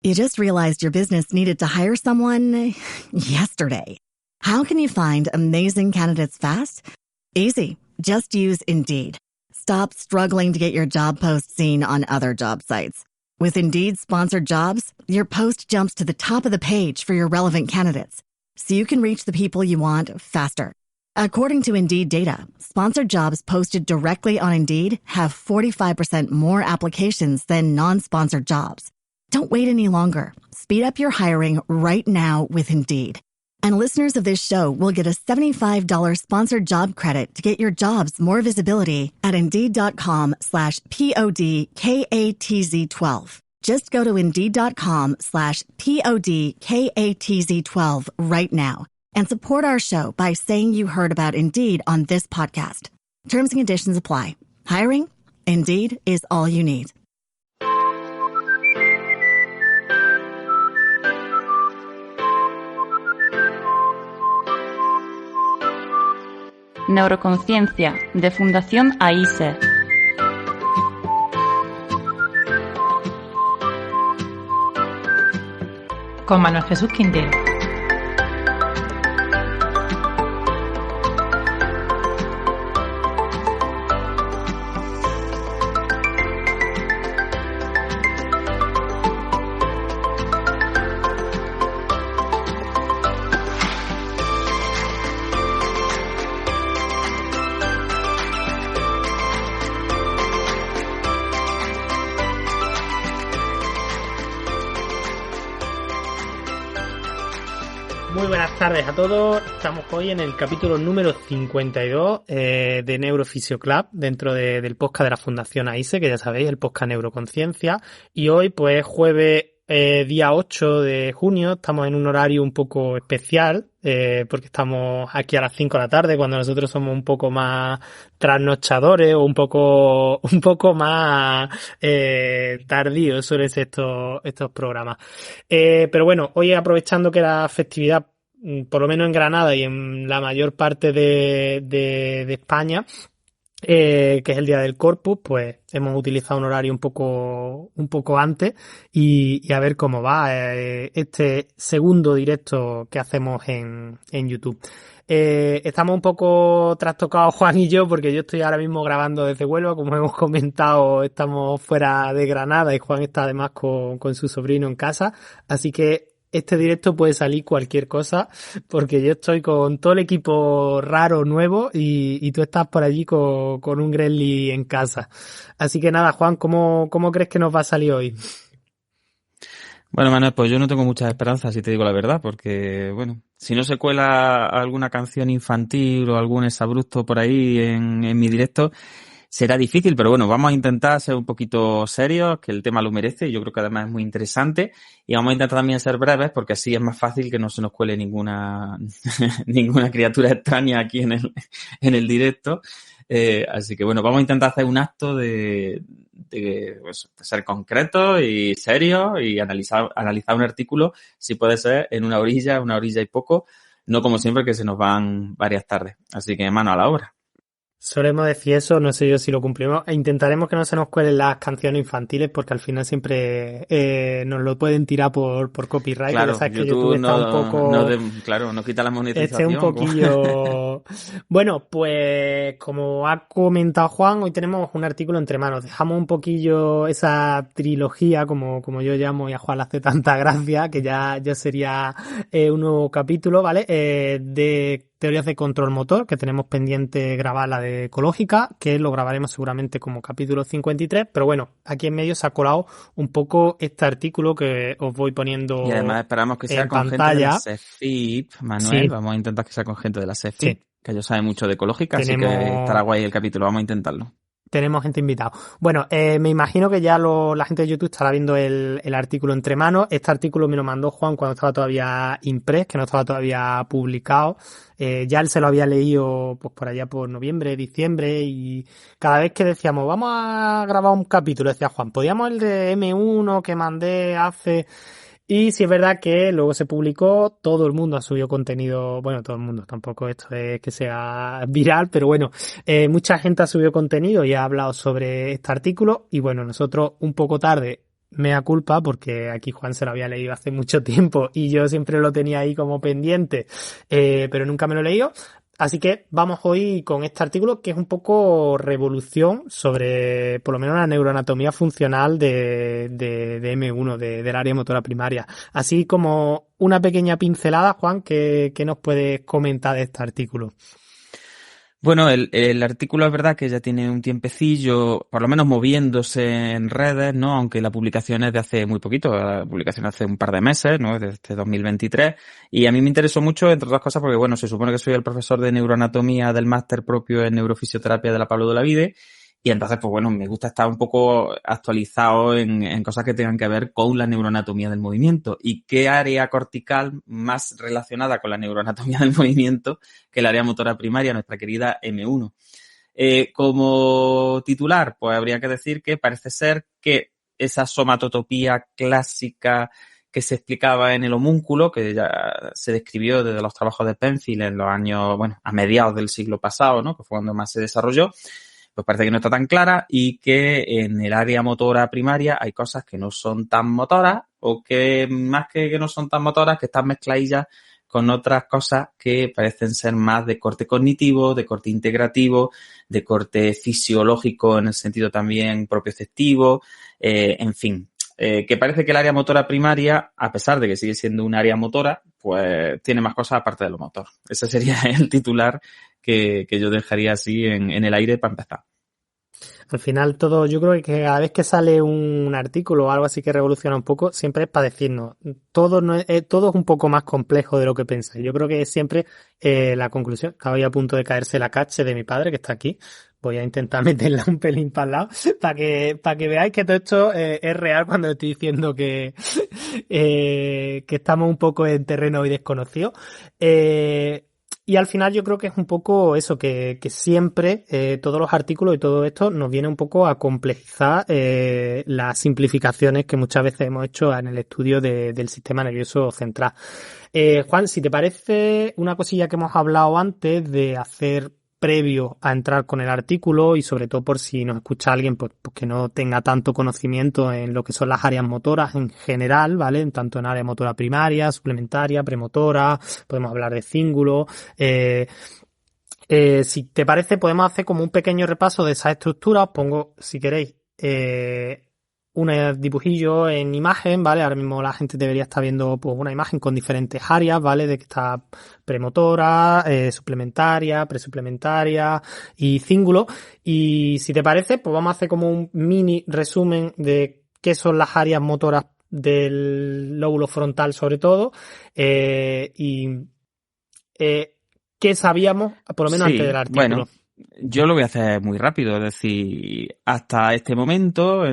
You just realized your business needed to hire someone yesterday. How can you find amazing candidates fast? Easy. Just use Indeed. Stop struggling to get your job post seen on other job sites. With Indeed sponsored jobs, your post jumps to the top of the page for your relevant candidates, so you can reach the people you want faster. According to Indeed data, sponsored jobs posted directly on Indeed have 45% more applications than non-sponsored jobs. Don't wait any longer. Speed up your hiring right now with Indeed. And listeners of this show will get a $75 sponsored job credit to get your jobs more visibility at Indeed.com/PODKATZ12. Just go to Indeed.com/PODKATZ12 right now and support our show by saying you heard about Indeed on this podcast. Terms and conditions apply. Hiring? Indeed is all you need. Neuroconciencia, de Fundación AISE. Con Manuel Jesús Quintero. Muy buenas tardes a todos. Estamos hoy en el capítulo número 52 de Neurofisio Club, dentro del podcast de la Fundación AISE, que ya sabéis, el podcast Neuroconciencia. Y hoy, pues, jueves día 8 de junio, estamos en un horario un poco especial, porque estamos aquí a las 5 de la tarde, cuando nosotros somos un poco más trasnochadores o un poco más tardíos suelen ser estos programas. Pero bueno, hoy aprovechando que la festividad, por lo menos en Granada y en la mayor parte de España, que es el día del Corpus, pues hemos utilizado un horario un poco antes y a ver cómo va este segundo directo que hacemos en YouTube. Estamos un poco trastocados Juan y yo, porque yo estoy ahora mismo grabando desde Huelva, como hemos comentado, estamos fuera de Granada y Juan está además con su sobrino en casa, así que este directo puede salir cualquier cosa, porque yo estoy con todo el equipo raro nuevo y tú estás por allí con un Gremlin en casa. Así que nada, Juan, ¿cómo crees que nos va a salir hoy? Bueno, Manuel, pues yo no tengo muchas esperanzas, si te digo la verdad, porque, bueno, si no se cuela alguna canción infantil o algún exabrupto por ahí en mi directo, será difícil, pero bueno, vamos a intentar ser un poquito serios, que el tema lo merece y yo creo que además es muy interesante, y vamos a intentar también ser breves, porque así es más fácil que no se nos cuele ninguna criatura extraña aquí en el directo. Así que bueno, vamos a intentar hacer un acto de ser concretos y serios y analizar un artículo, si puede ser, en una orilla y poco, no como siempre que se nos van varias tardes. Así que mano a la obra. Solemos decir eso, no sé yo si lo cumplimos. Intentaremos que no se nos cuelen las canciones infantiles, porque al final siempre nos lo pueden tirar por copyright. Claro, ya sabes que YouTube está un poco... no quita la monetización. Un poquillo... Bueno, pues como ha comentado Juan, hoy tenemos un artículo entre manos. Dejamos un poquillo esa trilogía, como yo llamo, y a Juan le hace tanta gracia, que ya sería un nuevo capítulo, ¿vale? De teorías de control motor, que tenemos pendiente grabar la de ecológica, que lo grabaremos seguramente como capítulo 53, pero bueno, aquí en medio se ha colado un poco este artículo que os voy poniendo. Y además esperamos que sea con pantalla. Gente de la CEFIP, Manuel, Sí. Vamos a intentar que sea con gente de la CEFIP, Sí. que ellos saben mucho de ecológica, así que estará guay el capítulo, vamos a intentarlo. Tenemos gente invitada. Bueno, me imagino que ya la gente de YouTube estará viendo el artículo entre manos. Este artículo me lo mandó Juan cuando estaba todavía impress, que no estaba todavía publicado. Ya él se lo había leído pues por allá por noviembre, diciembre, y cada vez que decíamos vamos a grabar un capítulo, decía Juan, ¿podíamos el de M1 que mandé hace...? Y si es verdad que luego se publicó, todo el mundo ha subido contenido, bueno, todo el mundo, tampoco esto es que sea viral, pero bueno, mucha gente ha subido contenido y ha hablado sobre este artículo, y bueno, nosotros un poco tarde mea culpa, porque aquí Juan se lo había leído hace mucho tiempo y yo siempre lo tenía ahí como pendiente, pero nunca me lo he leído. Así que vamos hoy con este artículo que es un poco revolución sobre, por lo menos, la neuroanatomía funcional de M1, del área motora primaria. Así como una pequeña pincelada, Juan, ¿qué nos puedes comentar de este artículo? Bueno, el artículo es verdad que ya tiene un tiempecillo, por lo menos moviéndose en redes, ¿no? Aunque la publicación es de hace muy poquito, la publicación hace un par de meses, ¿no? De este 2023. Y a mí me interesó mucho, entre otras cosas, porque bueno, se supone que soy el profesor de neuroanatomía del máster propio en neurofisioterapia de la Pablo de Olavide. Y entonces, pues bueno, me gusta estar un poco actualizado en cosas que tengan que ver con la neuroanatomía del movimiento. ¿Y qué área cortical más relacionada con la neuroanatomía del movimiento que el área motora primaria, nuestra querida M1? Como titular, pues habría que decir que parece ser que esa somatotopía clásica que se explicaba en el homúnculo, que ya se describió desde los trabajos de Penfield en los años, bueno, a mediados del siglo pasado, ¿no? Que fue cuando más se desarrolló, pues parece que no está tan clara y que en el área motora primaria hay cosas que no son tan motoras o que más que no son tan motoras, que están mezcladillas con otras cosas que parecen ser más de corte cognitivo, de corte integrativo, de corte fisiológico en el sentido también propioceptivo, en fin. Que parece que el área motora primaria, a pesar de que sigue siendo un área motora, pues tiene más cosas aparte de lo motor. Ese sería el titular que yo dejaría así en el aire para empezar. Al final todo, yo creo que cada vez que sale un artículo o algo así que revoluciona un poco, siempre es para decirnos, todo todo es un poco más complejo de lo que pensáis. Yo creo que es siempre la conclusión. Estaba a punto de caerse la cache de mi padre, que está aquí. Voy a intentar meterla un pelín para el lado, para que veáis que todo esto es real cuando estoy diciendo que estamos un poco en terreno hoy desconocido. Y al final yo creo que es un poco eso, que siempre todos los artículos y todo esto nos viene un poco a complejizar las simplificaciones que muchas veces hemos hecho en el estudio del sistema nervioso central. Juan, si te parece, una cosilla que hemos hablado antes de hacer previo a entrar con el artículo y sobre todo por si nos escucha alguien pues que no tenga tanto conocimiento en lo que son las áreas motoras en general, ¿vale? Tanto en área motora primaria, suplementaria, premotora, podemos hablar de cíngulo. Si te parece, podemos hacer como un pequeño repaso de esas estructuras. Os pongo, si queréis, un dibujillo en imagen, ¿vale? Ahora mismo la gente debería estar viendo pues una imagen con diferentes áreas, ¿vale? De que está premotora, suplementaria, presuplementaria y cíngulo. Y si te parece, pues vamos a hacer como un mini resumen de qué son las áreas motoras del lóbulo frontal sobre todo, y qué sabíamos, por lo menos antes del artículo. Bueno, yo lo voy a hacer muy rápido, es decir, hasta este momento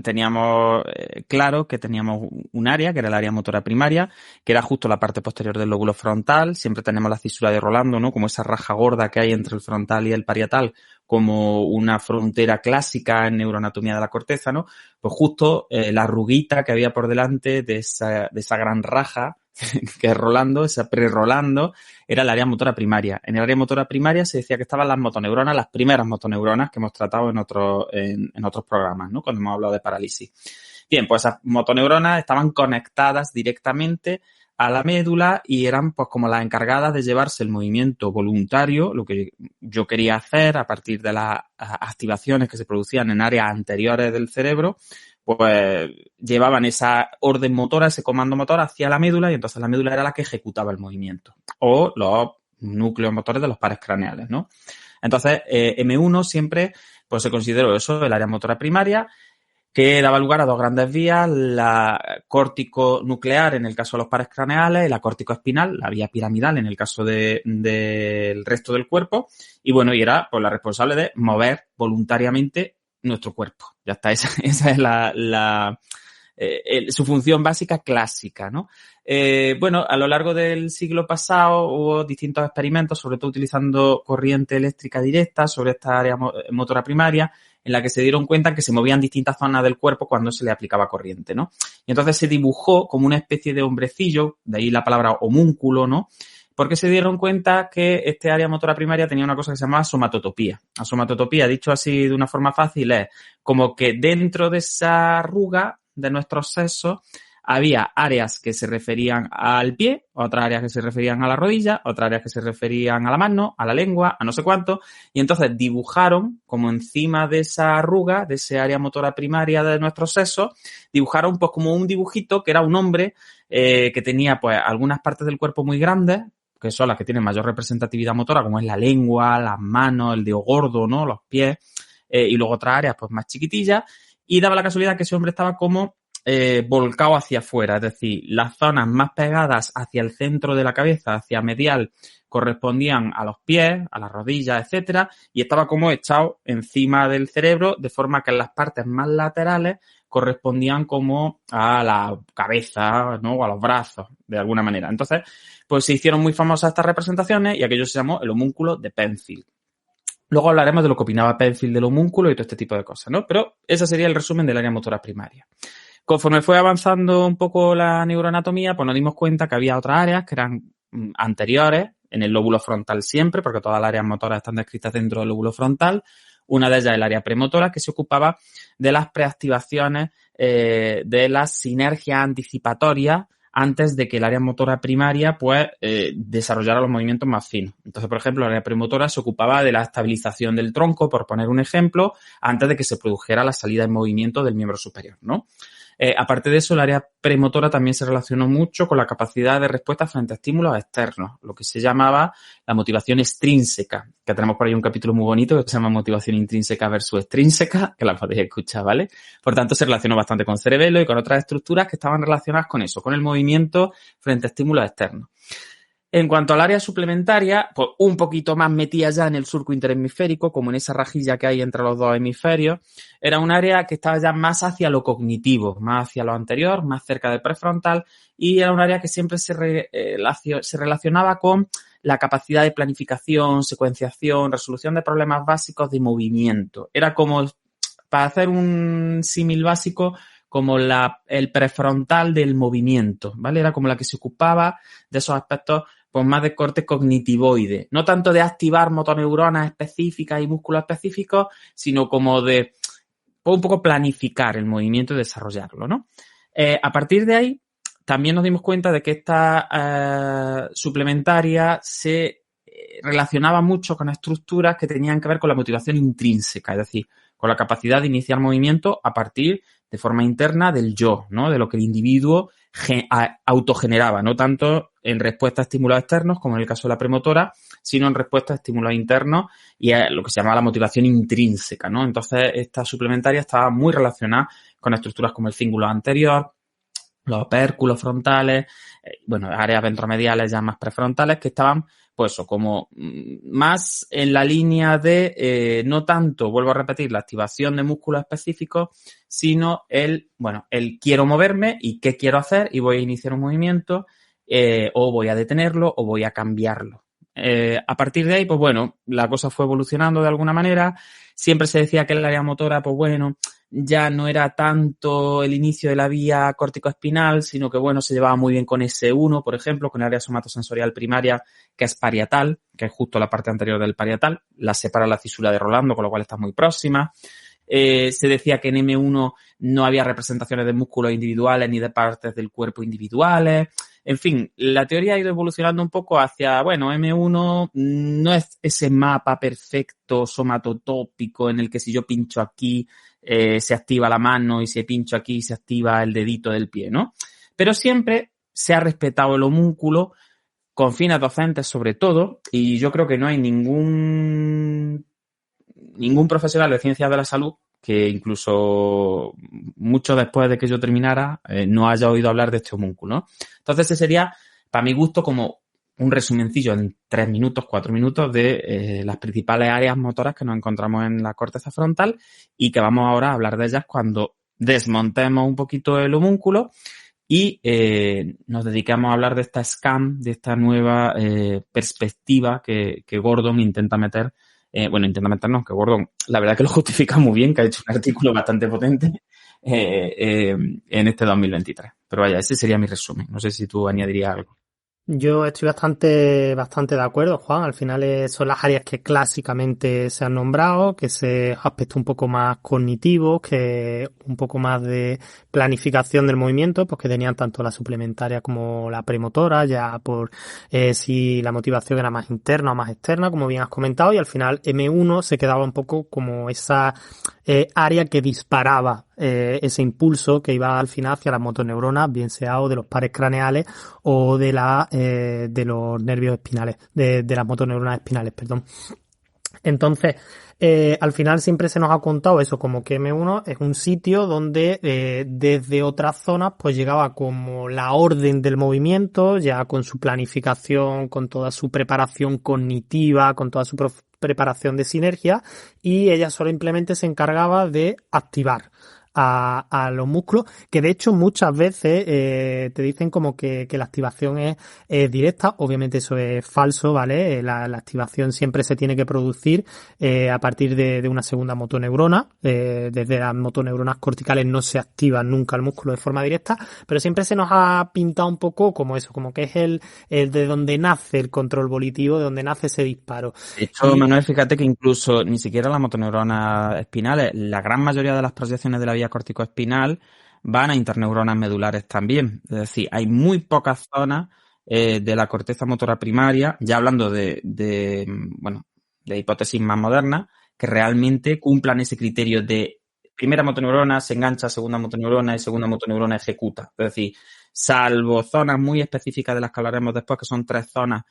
teníamos claro que teníamos un área, que era el área motora primaria, que era justo la parte posterior del lóbulo frontal. Siempre tenemos la cisura de Rolando, ¿no? Como esa raja gorda que hay entre el frontal y el parietal, como una frontera clásica en neuroanatomía de la corteza, ¿no? Pues justo la arruguita que había por delante de esa gran raja que es Rolando, esa pre-Rolando, era el área motora primaria. En el área motora primaria se decía que estaban las motoneuronas, las primeras motoneuronas que hemos tratado en otros programas, ¿no? Cuando hemos hablado de parálisis. Bien, pues esas motoneuronas estaban conectadas directamente a la médula y eran pues como las encargadas de llevarse el movimiento voluntario, lo que yo quería hacer a partir de las activaciones que se producían en áreas anteriores del cerebro, pues llevaban esa orden motora, ese comando motor hacia la médula y entonces la médula era la que ejecutaba el movimiento o los núcleos motores de los pares craneales, ¿no? Entonces, M1 siempre pues se consideró eso, el área motora primaria, que daba lugar a dos grandes vías, la córtico-nuclear en el caso de los pares craneales y la córtico-espinal, la vía piramidal en el caso del resto del cuerpo. Y bueno, y era pues la responsable de mover voluntariamente nuestro cuerpo. Ya está, esa es su función básica clásica, ¿no? Bueno, a lo largo del siglo pasado hubo distintos experimentos, sobre todo utilizando corriente eléctrica directa sobre esta área motora primaria, en la que se dieron cuenta que se movían distintas zonas del cuerpo cuando se le aplicaba corriente, ¿no? Y entonces se dibujó como una especie de hombrecillo, de ahí la palabra homúnculo, ¿no? Porque se dieron cuenta que este área motora primaria tenía una cosa que se llamaba somatotopía. La somatotopía, dicho así de una forma fácil, es como que dentro de esa arruga de nuestros sesos había áreas que se referían al pie, otras áreas que se referían a la rodilla, otras áreas que se referían a la mano, a la lengua, a no sé cuánto, y entonces dibujaron como encima de esa arruga, de esa área motora primaria de nuestros sesos, dibujaron pues como un dibujito que era un hombre que tenía pues algunas partes del cuerpo muy grandes, que son las que tienen mayor representatividad motora, como es la lengua, las manos, el dedo gordo, ¿no? Los pies, y luego otras áreas pues más chiquitillas, y daba la casualidad que ese hombre estaba como volcado hacia afuera, es decir, las zonas más pegadas hacia el centro de la cabeza, hacia medial, correspondían a los pies, a las rodillas, etcétera, y estaba como echado encima del cerebro, de forma que las partes más laterales correspondían como a la cabeza, ¿no? O a los brazos, de alguna manera. Entonces, pues se hicieron muy famosas estas representaciones y aquello se llamó el homúnculo de Penfield. Luego hablaremos de lo que opinaba Penfield del homúnculo y todo este tipo de cosas, ¿no? Pero ese sería el resumen del área motora primaria. Conforme fue avanzando un poco la neuroanatomía, pues nos dimos cuenta que había otras áreas que eran anteriores, en el lóbulo frontal siempre, porque todas las áreas motoras están descritas dentro del lóbulo frontal. Una de ellas es el área premotora, que se ocupaba de las preactivaciones, de las sinergias anticipatorias antes de que el área motora primaria pues desarrollara los movimientos más finos. Entonces, por ejemplo, el área premotora se ocupaba de la estabilización del tronco, por poner un ejemplo, antes de que se produjera la salida en movimiento del miembro superior, ¿no? Aparte de eso, el área premotora también se relacionó mucho con la capacidad de respuesta frente a estímulos externos, lo que se llamaba la motivación extrínseca, que tenemos por ahí un capítulo muy bonito que se llama motivación intrínseca versus extrínseca, que la podéis escuchar, ¿vale? Por tanto, se relacionó bastante con cerebelo y con otras estructuras que estaban relacionadas con eso, con el movimiento frente a estímulos externos. En cuanto al área suplementaria, pues un poquito más metida ya en el surco interhemisférico, como en esa rajilla que hay entre los dos hemisferios, era un área que estaba ya más hacia lo cognitivo, más hacia lo anterior, más cerca del prefrontal, y era un área que siempre se relacionaba con la capacidad de planificación, secuenciación, resolución de problemas básicos de movimiento. Era como, para hacer un símil básico, como el prefrontal del movimiento, ¿vale? Era como la que se ocupaba de esos aspectos pues más de corte cognitivoide. No tanto de activar motoneuronas específicas y músculos específicos, sino como de un poco planificar el movimiento y desarrollarlo, ¿no? A partir de ahí, también nos dimos cuenta de que esta suplementaria se relacionaba mucho con estructuras que tenían que ver con la motivación intrínseca, es decir, con la capacidad de iniciar movimiento a partir de forma interna del yo, ¿no? De lo que el individuo autogeneraba, no tanto en respuesta a estímulos externos, como en el caso de la premotora, sino en respuesta a estímulos internos y a lo que se llama la motivación intrínseca, ¿no? Entonces, esta suplementaria estaba muy relacionada con estructuras como el cíngulo anterior, los opérculos frontales, áreas ventromediales ya más prefrontales que estaban, pues eso, como más en la línea de, no tanto, vuelvo a repetir, la activación de músculos específicos, sino el quiero moverme y qué quiero hacer y voy a iniciar un movimiento, o voy a detenerlo o voy a cambiarlo. A partir de ahí, pues bueno, la cosa fue evolucionando de alguna manera. Siempre se decía que el área motora, pues bueno, ya no era tanto el inicio de la vía córtico-espinal, sino que bueno, se llevaba muy bien con S1, por ejemplo, con el área somatosensorial primaria, que es parietal, que es justo la parte anterior del parietal, la separa la cisura de Rolando, con lo cual está muy próxima. Se decía que en M1 no había representaciones de músculos individuales ni de partes del cuerpo individuales. En fin, la teoría ha ido evolucionando un poco hacia, M1 no es ese mapa perfecto somatotópico en el que si yo pincho aquí se activa la mano y si pincho aquí se activa el dedito del pie, ¿no? Pero siempre se ha respetado el homúnculo con fines docentes sobre todo, y yo creo que no hay ningún profesional de ciencias de la salud que incluso mucho después de que yo terminara no haya oído hablar de este homúnculo, ¿no? Entonces ese sería, para mi gusto, como un resumencillo en 3 minutos, 4 minutos de las principales áreas motoras que nos encontramos en la corteza frontal y que vamos ahora a hablar de ellas cuando desmontemos un poquito el homúnculo y nos dediquemos a hablar de esta SCAM, de esta nueva perspectiva que Gordon intenta meter. Que Gordon, la verdad que lo justifica muy bien, que ha hecho un artículo bastante potente en este 2023. Pero vaya, ese sería mi resumen. No sé si tú añadirías algo. Yo estoy bastante de acuerdo, Juan. Al final son las áreas que clásicamente se han nombrado, que ese aspecto un poco más cognitivo, que un poco más de planificación del movimiento, pues que tenían tanto la suplementaria como la premotora, ya por si la motivación era más interna o más externa, como bien has comentado, y al final M1 se quedaba un poco como esa área que disparaba ese impulso que iba al final hacia las motoneuronas, bien sea o de los pares craneales o de los nervios espinales, de las motoneuronas espinales, perdón. Entonces, al final siempre se nos ha contado eso, como que M1 es un sitio donde desde otras zonas pues llegaba como la orden del movimiento, ya con su planificación, con toda su preparación cognitiva, con toda su preparación de sinergia, y ella simplemente se encargaba de activar a los músculos, que de hecho muchas veces te dicen como que la activación es directa. Obviamente eso es falso, ¿vale? La activación siempre se tiene que producir a partir de una segunda motoneurona. Desde las motoneuronas corticales no se activa nunca el músculo de forma directa, pero siempre se nos ha pintado un poco como eso, como que es el de donde nace el control volitivo, de donde nace ese disparo. De hecho, Manuel, fíjate que incluso ni siquiera las motoneuronas espinales, la gran mayoría de las proyecciones de la vía corticoespinal van a interneuronas medulares también. Es decir, hay muy pocas zonas de la corteza motora primaria, ya hablando de hipótesis más modernas, que realmente cumplan ese criterio de primera motoneurona se engancha, segunda motoneurona y segunda motoneurona ejecuta. Es decir, salvo zonas muy específicas de las que hablaremos después, que son 3 zonas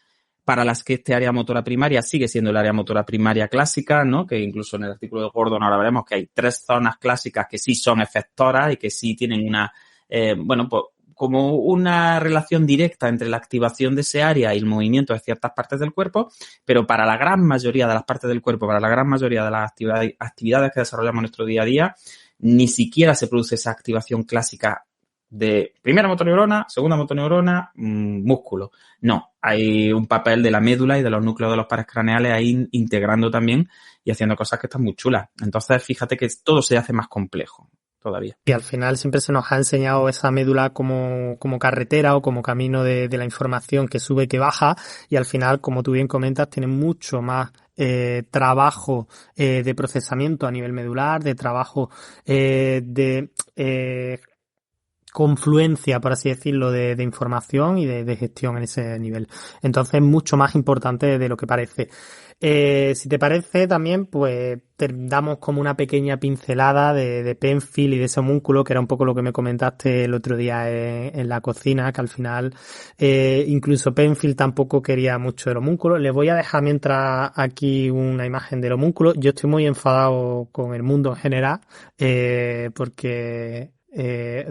para las que este área motora primaria sigue siendo el área motora primaria clásica, ¿no? Que incluso en el artículo de Gordon ahora veremos que hay 3 zonas clásicas que sí son efectoras y que sí tienen una, pues como una relación directa entre la activación de ese área y el movimiento de ciertas partes del cuerpo, pero para la gran mayoría de las partes del cuerpo, para la gran mayoría de las actividades que desarrollamos en nuestro día a día, ni siquiera se produce esa activación clásica de primera motoneurona, segunda motoneurona, músculo. No, hay un papel de la médula y de los núcleos de los pares craneales ahí integrando también y haciendo cosas que están muy chulas. Entonces, fíjate que todo se hace más complejo todavía. Y al final siempre se nos ha enseñado esa médula como carretera o como camino de la información que sube y que baja, y al final, como tú bien comentas, tiene mucho más trabajo de procesamiento a nivel medular, de trabajo de confluencia, por así decirlo, de información y de gestión en ese nivel. Entonces, mucho más importante de lo que parece. Si te parece también, pues te damos como una pequeña pincelada de Penfield y de ese homúnculo, que era un poco lo que me comentaste el otro día en la cocina, que al final incluso Penfield tampoco quería mucho del homúnculo. Les voy a dejar mientras aquí una imagen del homúnculo. Yo estoy muy enfadado con el mundo en general, porque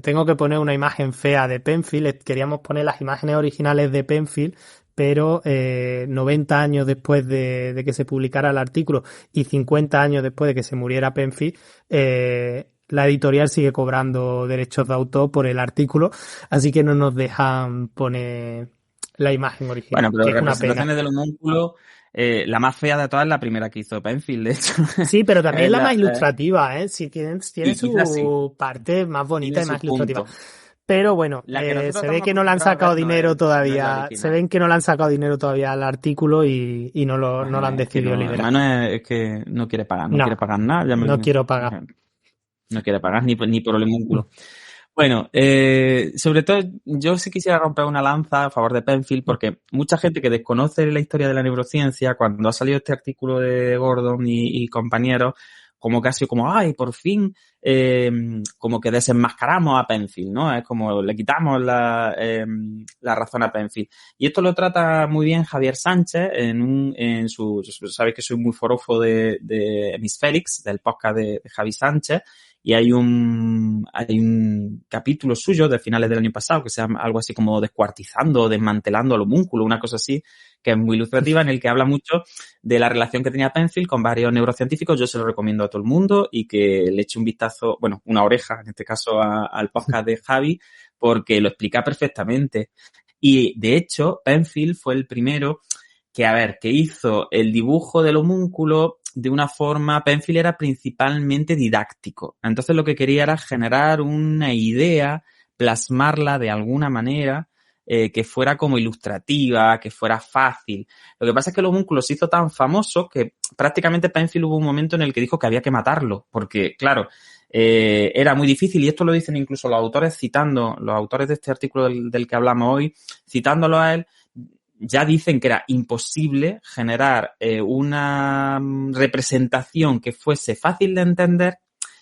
tengo que poner una imagen fea de Penfield. Queríamos poner las imágenes originales de Penfield, pero 90 años después de que se publicara el artículo y 50 años después de que se muriera Penfield, la editorial sigue cobrando derechos de autor por el artículo, así que no nos dejan poner la imagen original. Bueno, pero que es una representaciones del homúnculo, la más fea de todas es la primera que hizo Penfield, de hecho. Sí, pero también es la más ilustrativa, ¿eh? Sí, tiene sí, su parte más bonita y más ilustrativa. Punto. Pero bueno, se ve que no le han sacado dinero todavía. Se ven que no le han sacado dinero todavía al artículo y no lo han decidido liberar. Es que no quiere pagar, no quiere pagar nada. No quiero pagar. No quiere pagar ni por el homúnculo. Bueno, sobre todo yo sí quisiera romper una lanza a favor de Penfield, porque mucha gente que desconoce la historia de la neurociencia, cuando ha salido este artículo de Gordon y compañeros, como casi como, ay, por fin, como que desenmascaramos a Penfield, ¿no? Es como le quitamos la razón a Penfield. Y esto lo trata muy bien Javier Sánchez en su, sabéis que soy muy forofo de Miss Félix, del podcast de Javi Sánchez, y hay un capítulo suyo de finales del año pasado que se llama algo así como descuartizando, desmantelando el homúnculo, una cosa así, que es muy ilustrativa, en el que habla mucho de la relación que tenía Penfield con varios neurocientíficos. Yo se lo recomiendo a todo el mundo y que le eche un vistazo, bueno, una oreja, en este caso, al podcast de Javi, porque lo explica perfectamente. Y, de hecho, Penfield fue el primero que hizo el dibujo del homúnculo de una forma. Penfield era principalmente didáctico. Entonces lo que quería era generar una idea, plasmarla de alguna manera que fuera como ilustrativa, que fuera fácil. Lo que pasa es que el homúnculo se hizo tan famoso que prácticamente Penfield hubo un momento en el que dijo que había que matarlo, porque, claro, era muy difícil, y esto lo dicen incluso los autores los autores de este artículo del que hablamos hoy, citándolo a él, ya dicen que era imposible generar una representación que fuese fácil de entender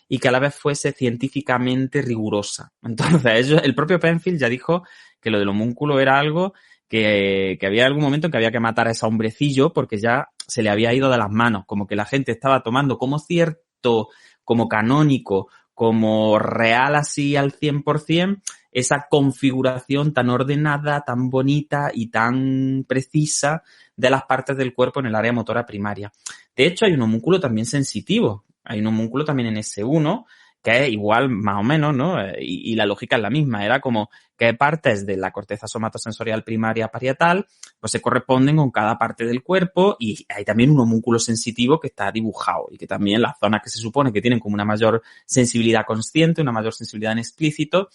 y que a la vez fuese científicamente rigurosa. Entonces, el propio Penfield ya dijo que lo del homúnculo era algo que había algún momento en que había que matar a ese hombrecillo porque ya se le había ido de las manos, como que la gente estaba tomando como cierto, como canónico, como real así al 100%, esa configuración tan ordenada, tan bonita y tan precisa de las partes del cuerpo en el área motora primaria. De hecho, hay un homúnculo también sensitivo. Hay un homúnculo también en S1 que es igual más o menos, ¿no? Y la lógica es la misma. Era como qué partes de la corteza somatosensorial primaria parietal pues se corresponden con cada parte del cuerpo, y hay también un homúnculo sensitivo que está dibujado y que también las zonas que se supone que tienen como una mayor sensibilidad consciente, una mayor sensibilidad en explícito,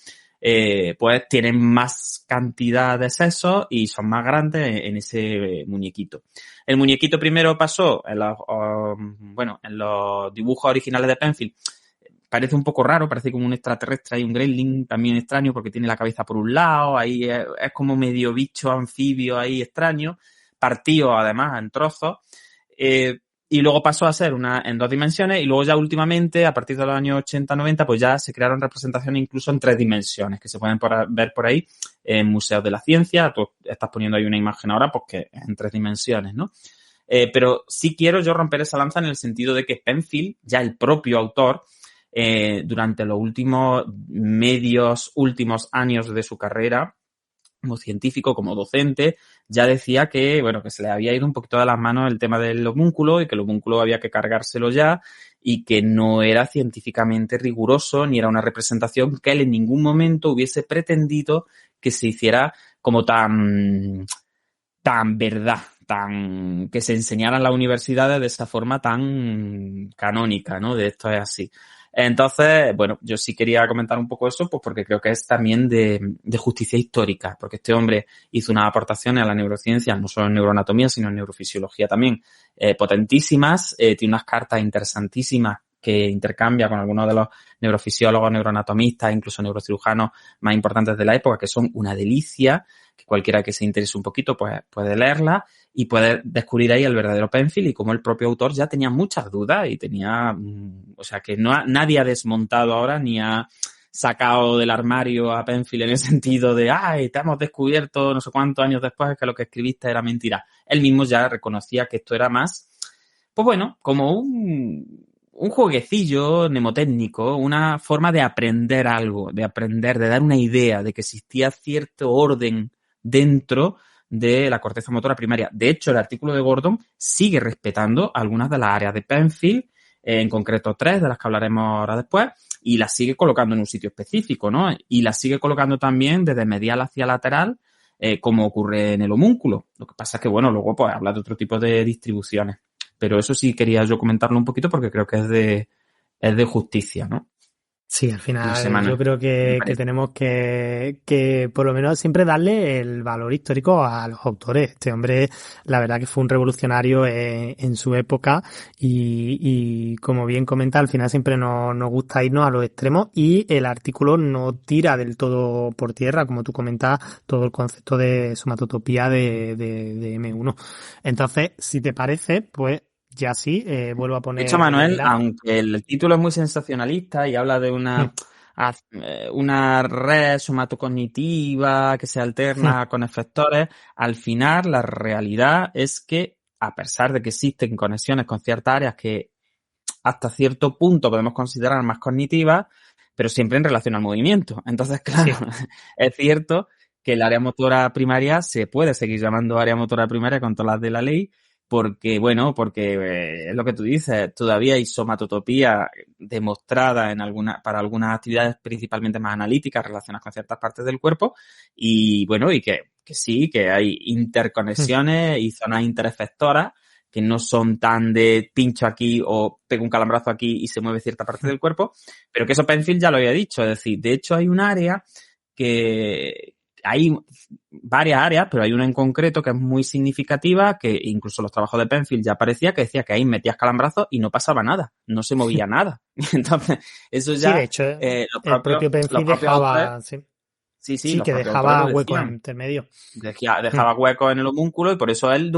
pues tienen más cantidad de sesos y son más grandes en ese muñequito. El muñequito primero pasó en los dibujos originales de Penfield. Parece un poco raro, parece como un extraterrestre, hay un gremlin también extraño porque tiene la cabeza por un lado, ahí es como medio bicho anfibio ahí extraño, partido además en trozos. Y luego pasó a ser en 2 dimensiones, y luego ya últimamente, a partir de los años 80-90, pues ya se crearon representaciones incluso en 3 dimensiones, que se pueden ver por ahí en museos de la ciencia. Tú estás poniendo ahí una imagen ahora, pues que es en 3 dimensiones, ¿no? Pero sí quiero yo romper esa lanza en el sentido de que Penfield, ya el propio autor, durante los últimos años de su carrera, como científico, como docente, ya decía que, bueno, que se le había ido un poquito de las manos el tema del homúnculo y que el homúnculo había que cargárselo ya, y que no era científicamente riguroso ni era una representación que él en ningún momento hubiese pretendido que se hiciera como tan verdad, que se enseñara en las universidades de esa forma tan canónica, ¿no? De esto es así. Entonces, bueno, yo sí quería comentar un poco eso, pues porque creo que es también de justicia histórica, porque este hombre hizo unas aportaciones a la neurociencia, no solo en neuroanatomía, sino en neurofisiología también, potentísimas, tiene unas cartas interesantísimas que intercambia con algunos de los neurofisiólogos, neuroanatomistas, incluso neurocirujanos más importantes de la época, que son una delicia, que cualquiera que se interese un poquito pues puede leerla y puede descubrir ahí el verdadero Penfield, y como el propio autor ya tenía muchas dudas y tenía, o sea, que nadie ha desmontado ahora ni ha sacado del armario a Penfield en el sentido de, ay, te hemos descubierto no sé cuántos años después que lo que escribiste era mentira. Él mismo ya reconocía que esto era más, pues bueno, como un jueguecillo mnemotécnico, una forma de aprender algo, de dar una idea de que existía cierto orden dentro de la corteza motora primaria. De hecho, el artículo de Gordon sigue respetando algunas de las áreas de Penfield, en concreto 3, de las que hablaremos ahora después, y las sigue colocando en un sitio específico, ¿no? Y las sigue colocando también desde medial hacia lateral, como ocurre en el homúnculo. Lo que pasa es que, bueno, luego pues habla de otro tipo de distribuciones. Pero eso sí quería yo comentarlo un poquito porque creo que es de justicia, ¿no? Sí, al final No sé, Manuel, yo creo que tenemos que por lo menos siempre darle el valor histórico a los autores. Este hombre, la verdad que fue un revolucionario en su época, y como bien comenta, al final siempre nos gusta irnos a los extremos, y el artículo no tira del todo por tierra, como tú comentas, todo el concepto de somatotopía de M1. Entonces, si te parece, pues ya sí, vuelvo a poner... De hecho, Manuel, aunque el título es muy sensacionalista y habla de una red somatocognitiva que se alterna con efectores, al final la realidad es que, a pesar de que existen conexiones con ciertas áreas que hasta cierto punto podemos considerar más cognitivas, pero siempre en relación al movimiento. Entonces, claro, es cierto que el área motora primaria se puede seguir llamando área motora primaria con todas las de la ley, porque es lo que tú dices, todavía hay somatotopía demostrada para algunas actividades principalmente más analíticas relacionadas con ciertas partes del cuerpo, y bueno, y que sí, que hay interconexiones y zonas interefectoras que no son tan de pincho aquí o pego un calambrazo aquí y se mueve cierta parte del cuerpo, pero que eso Penfield ya lo había dicho. Es decir, de hecho hay un área que hay varias áreas, pero hay una en concreto que es muy significativa, que incluso los trabajos de Penfield ya parecía que decía que ahí metías calambrazos y no pasaba nada, no se movía nada. Entonces, eso ya... Sí, de hecho, el propio Penfield dejaba... Sí, los que propios dejaba autores lo huecos decían. en intermedio. Dejaba huecos en el homúnculo y por eso él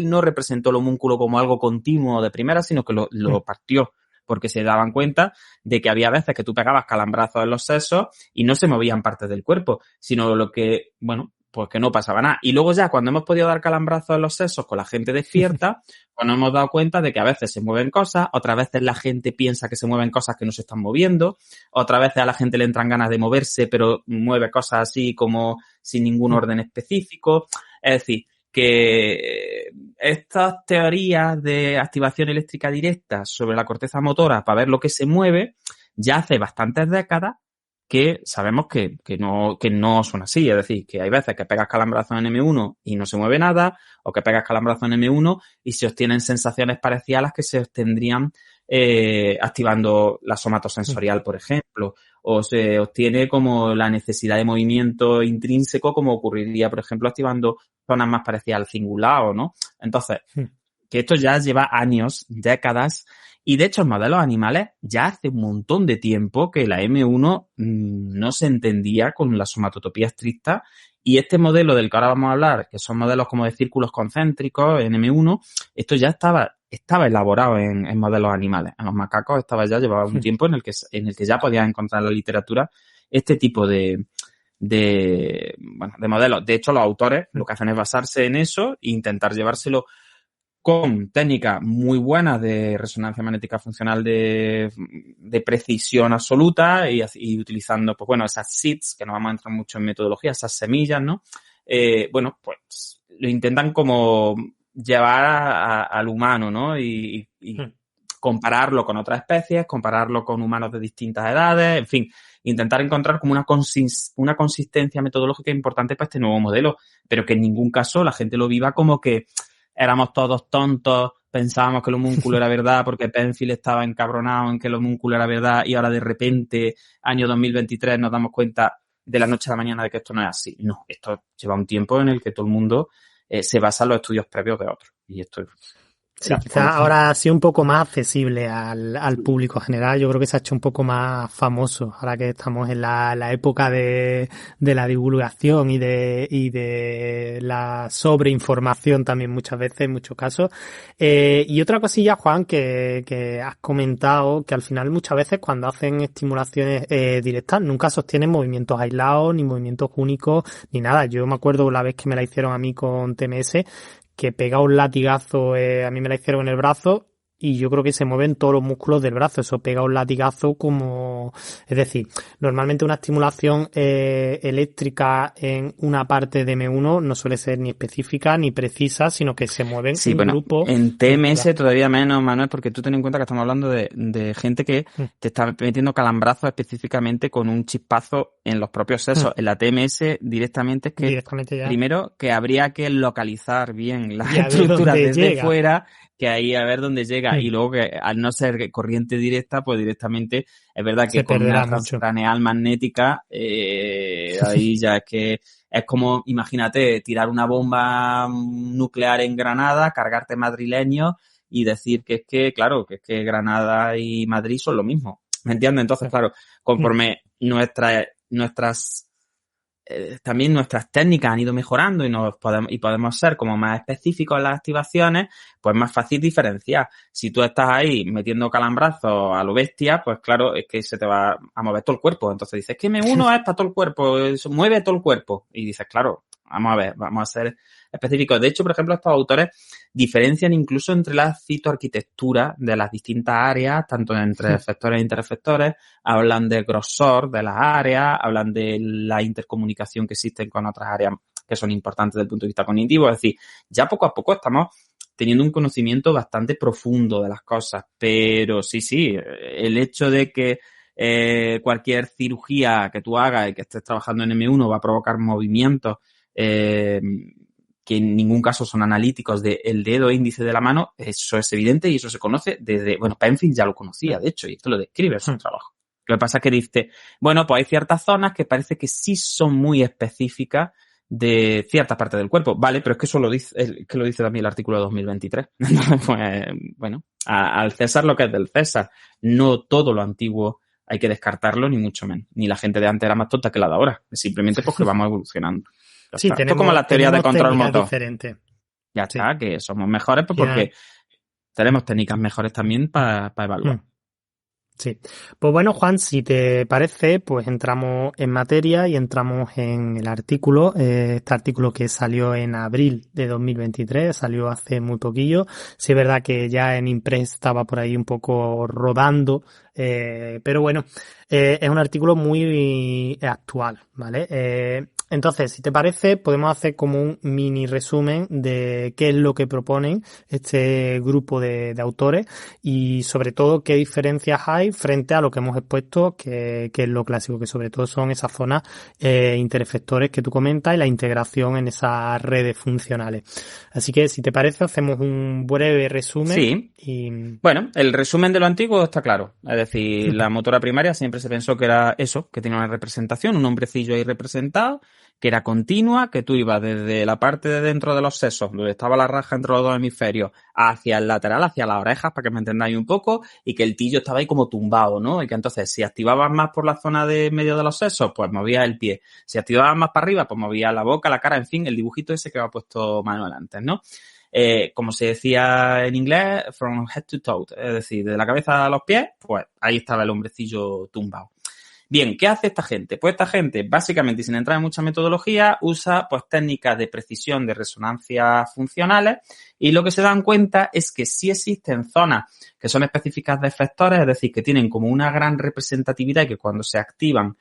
no representó el homúnculo como algo continuo de primera, sino que lo partió, porque se daban cuenta de que había veces que tú pegabas calambrazos en los sesos y no se movían partes del cuerpo, sino lo que, bueno, pues que no pasaba nada. Y luego ya cuando hemos podido dar calambrazos en los sesos con la gente despierta, pues nos hemos dado cuenta de que a veces se mueven cosas, otras veces la gente piensa que se mueven cosas que no se están moviendo, otras veces a la gente le entran ganas de moverse, pero mueve cosas así como sin ningún orden específico. Es decir, que estas teorías de activación eléctrica directa sobre la corteza motora para ver lo que se mueve, ya hace bastantes décadas que sabemos que no son así. Es decir, que hay veces que pegas calambrazo en M1 y no se mueve nada, o que pegas calambrazo en M1 y se obtienen sensaciones parecidas a las que se obtendrían activando la somatosensorial, por ejemplo, o se obtiene como la necesidad de movimiento intrínseco, como ocurriría, por ejemplo, activando zonas más parecidas al cingulado, ¿no? Entonces, que esto ya lleva años, décadas, y de hecho en modelos animales ya hace un montón de tiempo que la M1 no se entendía con la somatotopía estricta, y este modelo del que ahora vamos a hablar, que son modelos como de círculos concéntricos en M1, esto ya estaba elaborado en modelos animales. En los macacos llevaba un tiempo en el que ya podías encontrar en la literatura este tipo de modelos. De hecho, los autores lo que hacen es basarse en eso e intentar llevárselo con técnicas muy buenas de resonancia magnética funcional de precisión absoluta y utilizando, pues bueno, esas seeds, que no vamos a entrar mucho en metodología, esas semillas, ¿no? Pues lo intentan como llevar al humano, ¿no? Y compararlo con otras especies, compararlo con humanos de distintas edades, en fin, intentar encontrar como una consistencia metodológica importante para este nuevo modelo, pero que en ningún caso la gente lo viva como que éramos todos tontos, pensábamos que el homúnculo era verdad porque Penfield estaba encabronado en que el homúnculo era verdad y ahora de repente, año 2023, nos damos cuenta de la noche a la mañana de que esto no es así. No, esto lleva un tiempo en el que todo el mundo se basa en los estudios previos de otros. Y esto es... Sí, quizás ahora ha sido un poco más accesible al público general. Yo creo que se ha hecho un poco más famoso ahora que estamos en la época de la divulgación y de la sobreinformación también muchas veces, en muchos casos. Y otra cosilla, Juan, que has comentado, que al final muchas veces cuando hacen estimulaciones directas nunca sostienen movimientos aislados, ni movimientos únicos, ni nada. Yo me acuerdo la vez que me la hicieron a mí con TMS, que pega un latigazo, a mí me la hicieron en el brazo y yo creo que se mueven todos los músculos del brazo, eso pega un latigazo como... Es decir, normalmente una estimulación eléctrica en una parte de M1 no suele ser ni específica ni precisa, sino que se mueven en grupo. En TMS todavía menos, Manuel, porque tú ten en cuenta que estamos hablando de gente que te está metiendo calambrazos específicamente con un chispazo en los propios sesos. En la TMS directamente es que primero que habría que localizar bien las estructuras desde fuera, que ahí a ver dónde llega, y luego que al no ser corriente directa, pues directamente es verdad que con una transcraneal magnética ahí ya es que es como, imagínate, tirar una bomba nuclear en Granada, cargarte madrileños y decir que es que, claro, que es que Granada y Madrid son lo mismo, ¿me entiendes? Entonces, claro, conforme también nuestras técnicas han ido mejorando y podemos ser como más específicos en las activaciones, pues más fácil diferenciar. Si tú estás ahí metiendo calambrazos a lo bestia, pues claro, es que se te va a mover todo el cuerpo. Entonces dices que M1 es para todo el cuerpo, mueve todo el cuerpo. Y dices, claro, vamos a ver, vamos a ser específicos. De hecho, por ejemplo, estos autores diferencian incluso entre la citoarquitectura de las distintas áreas, tanto entre efectores e interefectores, hablan del grosor de las áreas, hablan de la intercomunicación que existe con otras áreas que son importantes desde el punto de vista cognitivo. Es decir, ya poco a poco estamos teniendo un conocimiento bastante profundo de las cosas, pero sí, el hecho de que cualquier cirugía que tú hagas y que estés trabajando en M1 va a provocar movimientos que en ningún caso son analíticos del dedo e índice de la mano, eso es evidente y eso se conoce desde... Bueno, Penfield ya lo conocía, de hecho, y esto lo describe en su trabajo. Lo que pasa es que dice, bueno, pues hay ciertas zonas que parece que sí son muy específicas de ciertas partes del cuerpo. Vale, pero es que eso lo dice también el artículo 2023. Entonces, pues, bueno, al César lo que es del César. No todo lo antiguo hay que descartarlo, ni mucho menos. Ni la gente de antes era más tonta que la de ahora. Simplemente porque vamos evolucionando. Sí, Esto es como la teoría de control motor. Diferente. Ya está, que somos mejores pues porque tenemos técnicas mejores también para evaluar. Sí. Pues bueno, Juan, si te parece, pues entramos en materia y entramos en el artículo. Este artículo que salió en abril de 2023, salió hace muy poquillo. Sí es verdad que ya en Impress estaba por ahí un poco rodando, pero bueno, es un artículo muy actual, ¿vale? Entonces, si te parece, podemos hacer como un mini resumen de qué es lo que proponen este grupo de autores y sobre todo qué diferencias hay frente a lo que hemos expuesto, que es lo clásico, que sobre todo son esas zonas interefectores que tú comentas y la integración en esas redes funcionales. Así que, si te parece, hacemos un breve resumen. Sí. Bueno, el resumen de lo antiguo está claro. Es decir, la motora primaria siempre se pensó que era eso, que tenía una representación, un hombrecillo ahí representado, que era continua, que tú ibas desde la parte de dentro de los sesos, donde estaba la raja entre los dos hemisferios, hacia el lateral, hacia las orejas, para que me entendáis un poco, y que el tillo estaba ahí como tumbado, ¿no? Y que entonces, si activabas más por la zona de medio de los sesos, pues movías el pie. Si activabas más para arriba, pues movías la boca, la cara, en fin, el dibujito ese que había puesto Manuel antes, ¿no? Como se decía en inglés, from head to toe, es decir, de la cabeza a los pies, pues ahí estaba el hombrecillo tumbado. Bien, ¿qué hace esta gente? Pues esta gente, básicamente, sin entrar en mucha metodología, usa pues técnicas de precisión de resonancia funcionales y lo que se dan cuenta es que sí existen zonas que son específicas de efectores, es decir, que tienen como una gran representatividad y que cuando se activan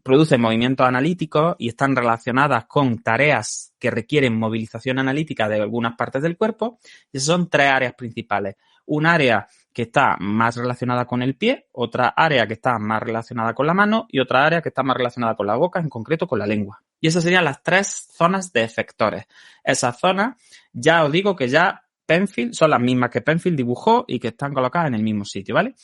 producen movimientos analíticos y están relacionadas con tareas que requieren movilización analítica de algunas partes del cuerpo. Y esas son tres áreas principales. Un área que está más relacionada con el pie, otra área que está más relacionada con la mano y otra área que está más relacionada con la boca, en concreto con la lengua. Y esas serían las tres zonas de efectores. Esas zonas, ya os digo que ya Penfield son las mismas que Penfield dibujó y que están colocadas en el mismo sitio, ¿vale?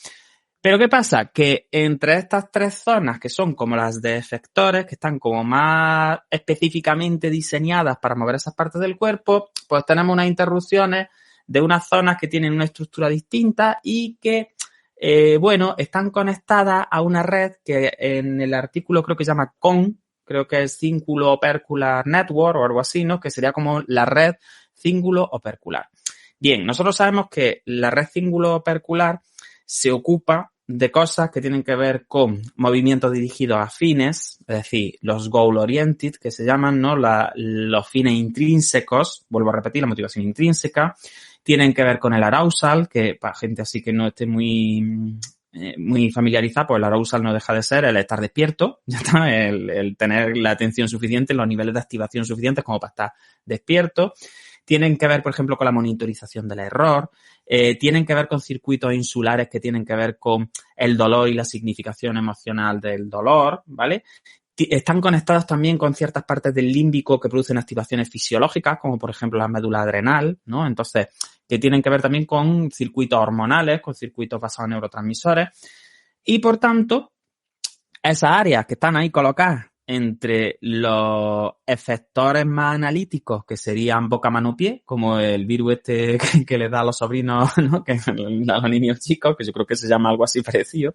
Pero ¿qué pasa? Que entre estas tres zonas, que son como las de efectores, que están como más específicamente diseñadas para mover esas partes del cuerpo, pues tenemos unas interrupciones de unas zonas que tienen una estructura distinta y que, están conectadas a una red que en el artículo creo que se llama CON, creo que es Cíngulo Opercular Network o algo así, ¿no? Que sería como la red cíngulo opercular. Bien, nosotros sabemos que la red cíngulo opercular se ocupa de cosas que tienen que ver con movimientos dirigidos a fines, es decir, los goal oriented, que se llaman, ¿no? Los fines intrínsecos, vuelvo a repetir, la motivación intrínseca, tienen que ver con el arousal, que para gente así que no esté muy familiarizada, pues el arousal no deja de ser el estar despierto, ya está, el tener la atención suficiente, los niveles de activación suficientes como para estar despierto. Tienen que ver, por ejemplo, con la monitorización del error, tienen que ver con circuitos insulares que tienen que ver con el dolor y la significación emocional del dolor, ¿vale? Están conectados también con ciertas partes del límbico que producen activaciones fisiológicas, como por ejemplo la médula adrenal, ¿no? Entonces, que tienen que ver también con circuitos hormonales, con circuitos basados en neurotransmisores. Y por tanto, esas áreas que están ahí colocadas entre los efectores más analíticos, que serían boca, mano, pie, como el virus este que les da a los sobrinos, ¿no? Que a los niños chicos, que yo creo que se llama algo así parecido.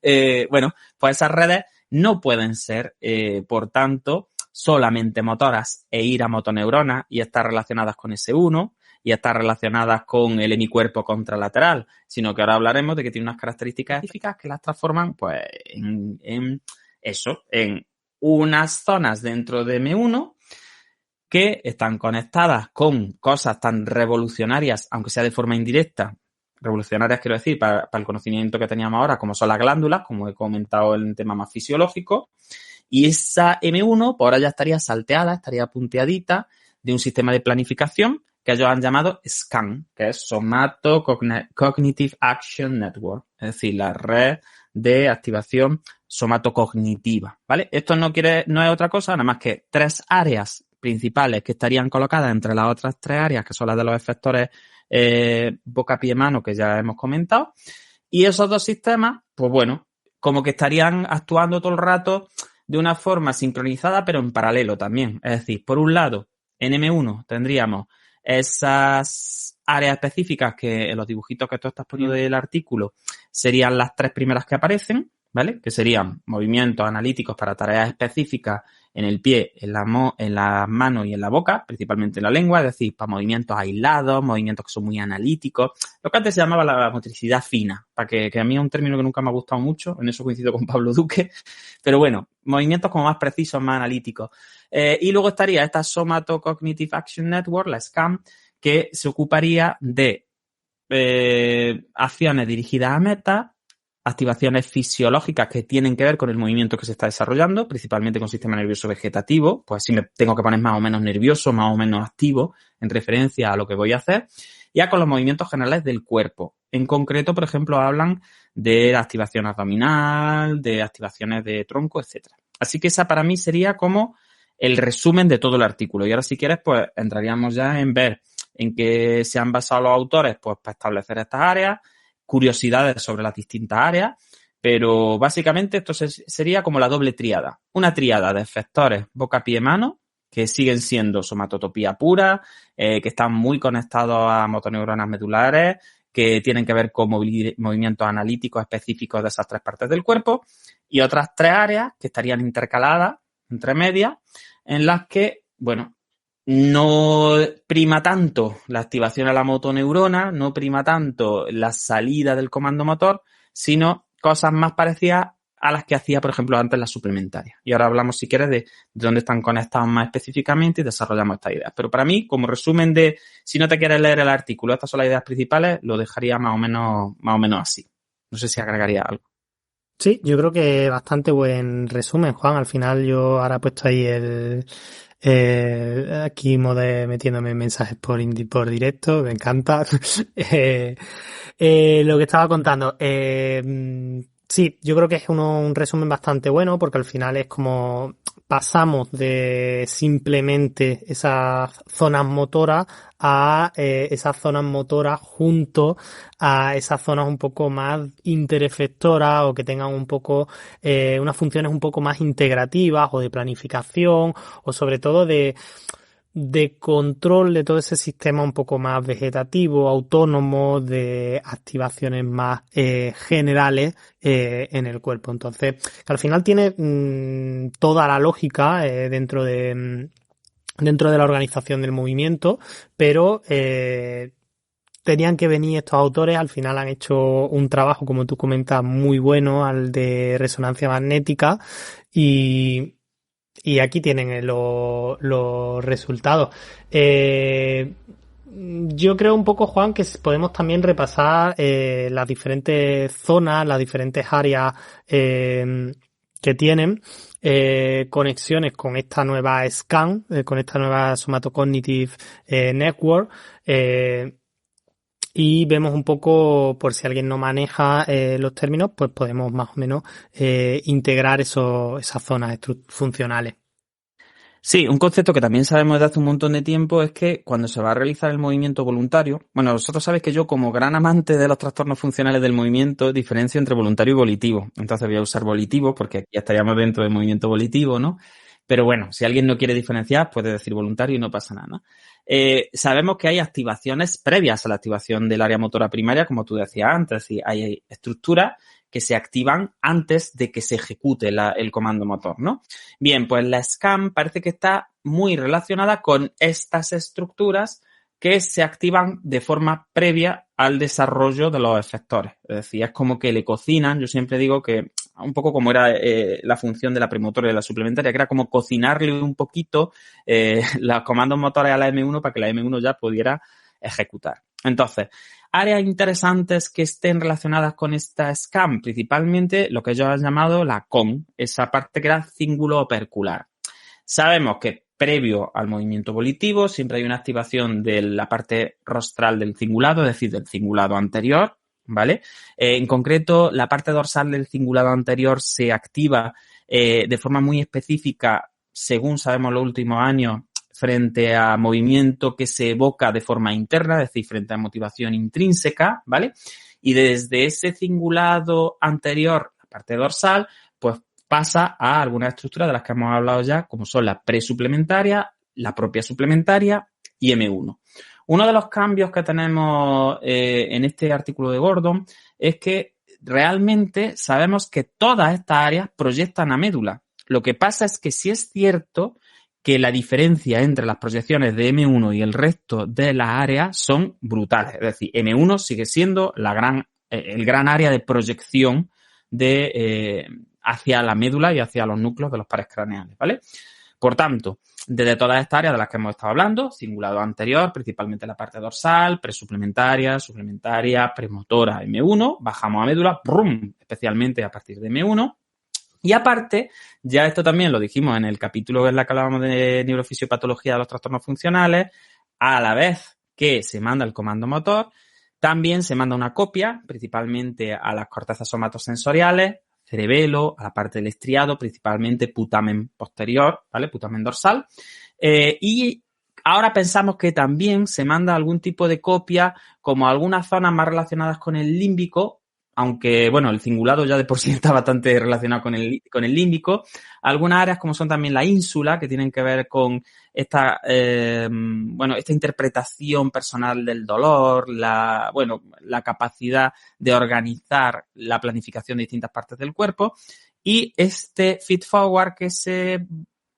Pues esas redes no pueden ser, por tanto, solamente motoras e ir a motoneuronas y estar relacionadas con S1 y estar relacionadas con el hemicuerpo contralateral, sino que ahora hablaremos de que tiene unas características específicas que las transforman, pues, en unas zonas dentro de M1 que están conectadas con cosas tan revolucionarias, aunque sea de forma indirecta, revolucionarias quiero decir, para el conocimiento que teníamos ahora, como son las glándulas, como he comentado en el tema más fisiológico, y esa M1 por ahora ya estaría salteada, estaría punteadita de un sistema de planificación que ellos han llamado SCAN, que es Somato Cognitive Action Network, es decir, la red de activación somatocognitiva, ¿vale? Esto no es otra cosa, nada más que tres áreas principales que estarían colocadas entre las otras tres áreas, que son las de los efectores boca, pie, mano, que ya hemos comentado. Y esos dos sistemas, pues bueno, como que estarían actuando todo el rato de una forma sincronizada, pero en paralelo también. Es decir, por un lado, en M1 tendríamos esas áreas específicas que en los dibujitos que tú estás poniendo del artículo serían las 3 primeras que aparecen, ¿vale? Que serían movimientos analíticos para tareas específicas en el pie, en las manos y en la boca, principalmente en la lengua, es decir, para movimientos aislados, movimientos que son muy analíticos, lo que antes se llamaba la motricidad fina, para que a mí es un término que nunca me ha gustado mucho, en eso coincido con Pablo Duque, pero bueno, movimientos como más precisos, más analíticos. Y luego estaría esta Somato Cognitive Action Network, la SCAM, que se ocuparía de acciones dirigidas a metas, activaciones fisiológicas que tienen que ver con el movimiento que se está desarrollando, principalmente con sistema nervioso vegetativo, pues si me tengo que poner más o menos nervioso, más o menos activo, en referencia a lo que voy a hacer, ya con los movimientos generales del cuerpo. En concreto, por ejemplo, hablan de la activación abdominal, de activaciones de tronco, etcétera. Así que esa para mí sería como el resumen de todo el artículo. Y ahora, si quieres, pues entraríamos ya en ver en qué se han basado los autores, pues para establecer estas áreas, curiosidades sobre las distintas áreas, pero básicamente esto sería como la doble tríada. Una tríada de efectores boca, pie, mano, que siguen siendo somatotopía pura, que están muy conectados a motoneuronas medulares, que tienen que ver con movimientos analíticos específicos de esas 3 partes del cuerpo, y otras 3 áreas que estarían intercaladas, entre medias, en las que, bueno, no prima tanto la activación a la motoneurona, no prima tanto la salida del comando motor, sino cosas más parecidas a las que hacía, por ejemplo, antes la suplementaria. Y ahora hablamos, si quieres, de dónde están conectados más específicamente y desarrollamos estas ideas. Pero para mí, como resumen de, si no te quieres leer el artículo, estas son las ideas principales, lo dejaría más o menos así. No sé si agregaría algo. Sí, yo creo que bastante buen resumen, Juan. Al final yo ahora he puesto ahí aquí metiéndome mensajes por directo, me encanta. Lo que estaba contando, sí, yo creo que es un resumen bastante bueno porque al final es como pasamos de simplemente esas zonas motoras a esas zonas motoras junto a esas zonas un poco más interefectoras o que tengan un poco unas funciones un poco más integrativas o de planificación o sobre todo de control de todo ese sistema un poco más vegetativo, autónomo, de activaciones más generales en el cuerpo. Entonces, que al final tiene toda la lógica dentro de la organización del movimiento, pero tenían que venir estos autores, al final han hecho un trabajo, como tú comentas, muy bueno, al de resonancia magnética, y aquí tienen los resultados. Yo creo un poco, Juan, que podemos también repasar las diferentes zonas, las diferentes áreas que tienen conexiones con esta nueva SCAN, con esta nueva Somatocognitive Network. Y vemos un poco, por si alguien no maneja los términos, pues podemos más o menos integrar esas zonas funcionales. Sí, un concepto que también sabemos desde hace un montón de tiempo es que cuando se va a realizar el movimiento voluntario, bueno, vosotros sabéis que yo como gran amante de los trastornos funcionales del movimiento diferencio entre voluntario y volitivo. Entonces voy a usar volitivo porque aquí ya estaríamos dentro del movimiento volitivo, ¿no? Pero bueno, si alguien no quiere diferenciar, puede decir voluntario y no pasa nada, ¿no? Sabemos que hay activaciones previas a la activación del área motora primaria, como tú decías antes, es decir, hay estructuras que se activan antes de que se ejecute el comando motor, ¿no? Bien, pues la SCAM parece que está muy relacionada con estas estructuras que se activan de forma previa al desarrollo de los efectores. Es decir, es como que le cocinan, yo siempre digo que un poco como era la función de la premotora y de la suplementaria, que era como cocinarle un poquito los comandos motores a la M1 para que la M1 ya pudiera ejecutar. Entonces, áreas interesantes que estén relacionadas con esta SCAM, principalmente lo que ellos han llamado la CON, esa parte que era cíngulo opercular. Sabemos que previo al movimiento volitivo siempre hay una activación de la parte rostral del cingulado, es decir, del cingulado anterior, ¿vale? En concreto, la parte dorsal del cingulado anterior se activa de forma muy específica, según sabemos los últimos años, frente a movimiento que se evoca de forma interna, es decir, frente a motivación intrínseca, ¿vale? Y desde ese cingulado anterior, la parte dorsal, pues pasa a algunas estructuras de las que hemos hablado ya, como son la presuplementaria, la propia suplementaria y M1. Uno de los cambios que tenemos en este artículo de Gordon es que realmente sabemos que todas estas áreas proyectan a médula. Lo que pasa es que sí es cierto que la diferencia entre las proyecciones de M1 y el resto de las áreas son brutales. Es decir, M1 sigue siendo el gran área de proyección hacia la médula y hacia los núcleos de los pares craneales, ¿vale? Por tanto, desde todas estas áreas de las que hemos estado hablando, cingulado anterior, principalmente la parte dorsal, presuplementaria, suplementaria, premotora, M1, bajamos a médula, ¡brum!, especialmente a partir de M1. Y aparte, ya esto también lo dijimos en el capítulo en el que hablábamos de neurofisiopatología de los trastornos funcionales, a la vez que se manda el comando motor, también se manda una copia, principalmente a las cortezas somatosensoriales, cerebelo, a la parte del estriado, principalmente putamen posterior, ¿vale? Putamen dorsal. Y ahora pensamos que también se manda algún tipo de copia como algunas zonas más relacionadas con el límbico, aunque, bueno, el cingulado ya de por sí está bastante relacionado con el límbico. Algunas áreas como son también la ínsula, que tienen que ver con esta interpretación personal del dolor, la capacidad de organizar la planificación de distintas partes del cuerpo. Y este feed-forward que se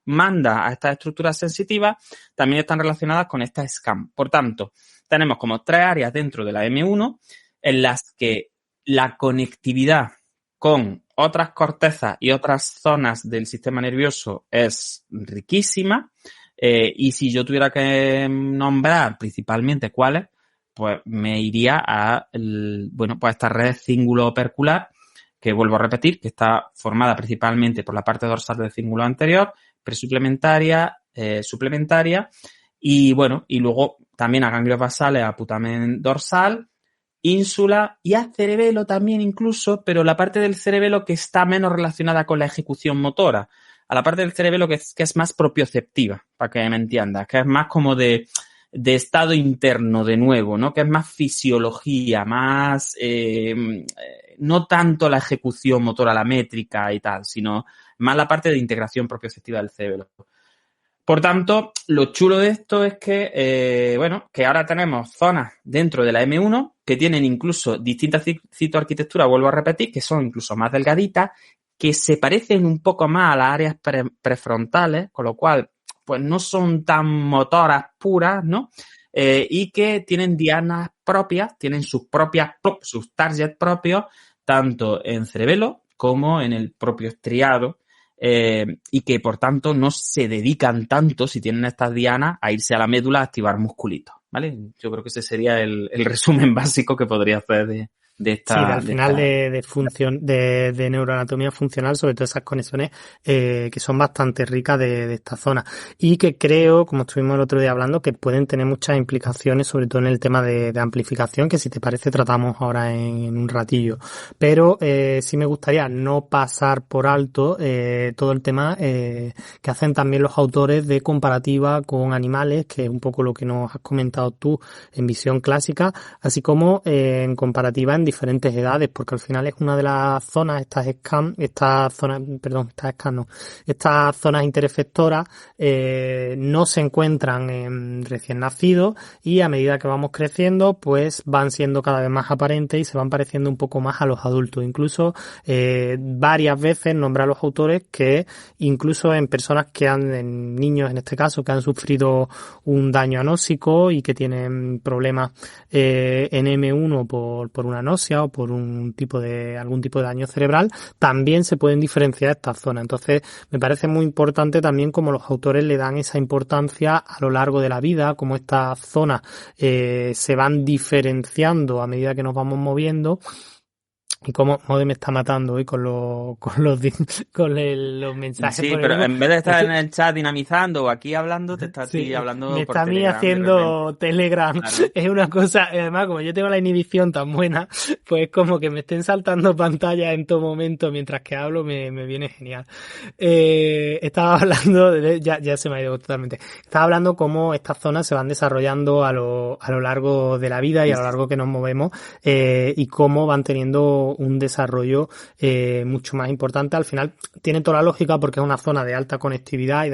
manda a estas estructuras sensitivas también están relacionadas con esta SCAM. Por tanto, tenemos como 3 áreas dentro de la M1 en las que la conectividad con otras cortezas y otras zonas del sistema nervioso es riquísima. Y si yo tuviera que nombrar principalmente cuáles, pues me iría a esta red cíngulo-opercular, que vuelvo a repetir, que está formada principalmente por la parte dorsal del cíngulo anterior, presuplementaria, suplementaria, y luego también a ganglios basales, a putamen dorsal, ínsula y a cerebelo también incluso, pero la parte del cerebelo que está menos relacionada con la ejecución motora, a la parte del cerebelo que es más propioceptiva, para que me entiendas, que es más como de estado interno de nuevo, ¿no? Que es más fisiología, más no tanto la ejecución motora, la métrica y tal, sino más la parte de integración propioceptiva del cerebelo. Por tanto, lo chulo de esto es que, que ahora tenemos zonas dentro de la M1 que tienen incluso distintas citoarquitecturas, vuelvo a repetir, que son incluso más delgaditas, que se parecen un poco más a las áreas prefrontales, con lo cual, pues no son tan motoras puras, ¿no? Y que tienen dianas propias, tienen sus targets propios, tanto en cerebelo como en el propio estriado. Y que por tanto no se dedican tanto, si tienen estas dianas, a irse a la médula a activar musculitos, ¿vale? Yo creo que ese sería el resumen básico que podría hacer de esta. Sí, al final de neuroanatomía funcional, sobre todo esas conexiones que son bastante ricas de esta zona y que creo, como estuvimos el otro día hablando, que pueden tener muchas implicaciones, sobre todo en el tema de amplificación, que si te parece tratamos ahora en un ratillo. Pero sí me gustaría no pasar por alto todo el tema que hacen también los autores de comparativa con animales, que es un poco lo que nos has comentado tú en visión clásica, así como en comparativa en diferentes edades, porque al final es una de las zonas, estas zonas interefectoras no se encuentran en recién nacidos y a medida que vamos creciendo pues van siendo cada vez más aparentes y se van pareciendo un poco más a los adultos. Incluso varias veces nombran los autores que incluso en personas en niños en este caso, que han sufrido un daño anóxico y que tienen problemas en M1 por una anoxia o por algún tipo de daño cerebral, también se pueden diferenciar estas zonas. Entonces, me parece muy importante también cómo los autores le dan esa importancia a lo largo de la vida, cómo estas zonas se van diferenciando a medida que nos vamos moviendo. Y cómo Mode me está matando hoy con los mensajes. Sí, pero en vez de estar en el chat dinamizando o aquí hablando, te está aquí hablando me por está a mí Telegram, haciendo Telegram. Claro. Es una cosa, además, como yo tengo la inhibición tan buena, pues como que me estén saltando pantallas en todo momento mientras que hablo, me viene genial. Estaba hablando, ya se me ha ido totalmente. Estaba hablando cómo estas zonas se van desarrollando a lo largo de la vida y a lo largo que nos movemos, y cómo van teniendo un desarrollo mucho más importante. Al final tiene toda la lógica porque es una zona de alta conectividad y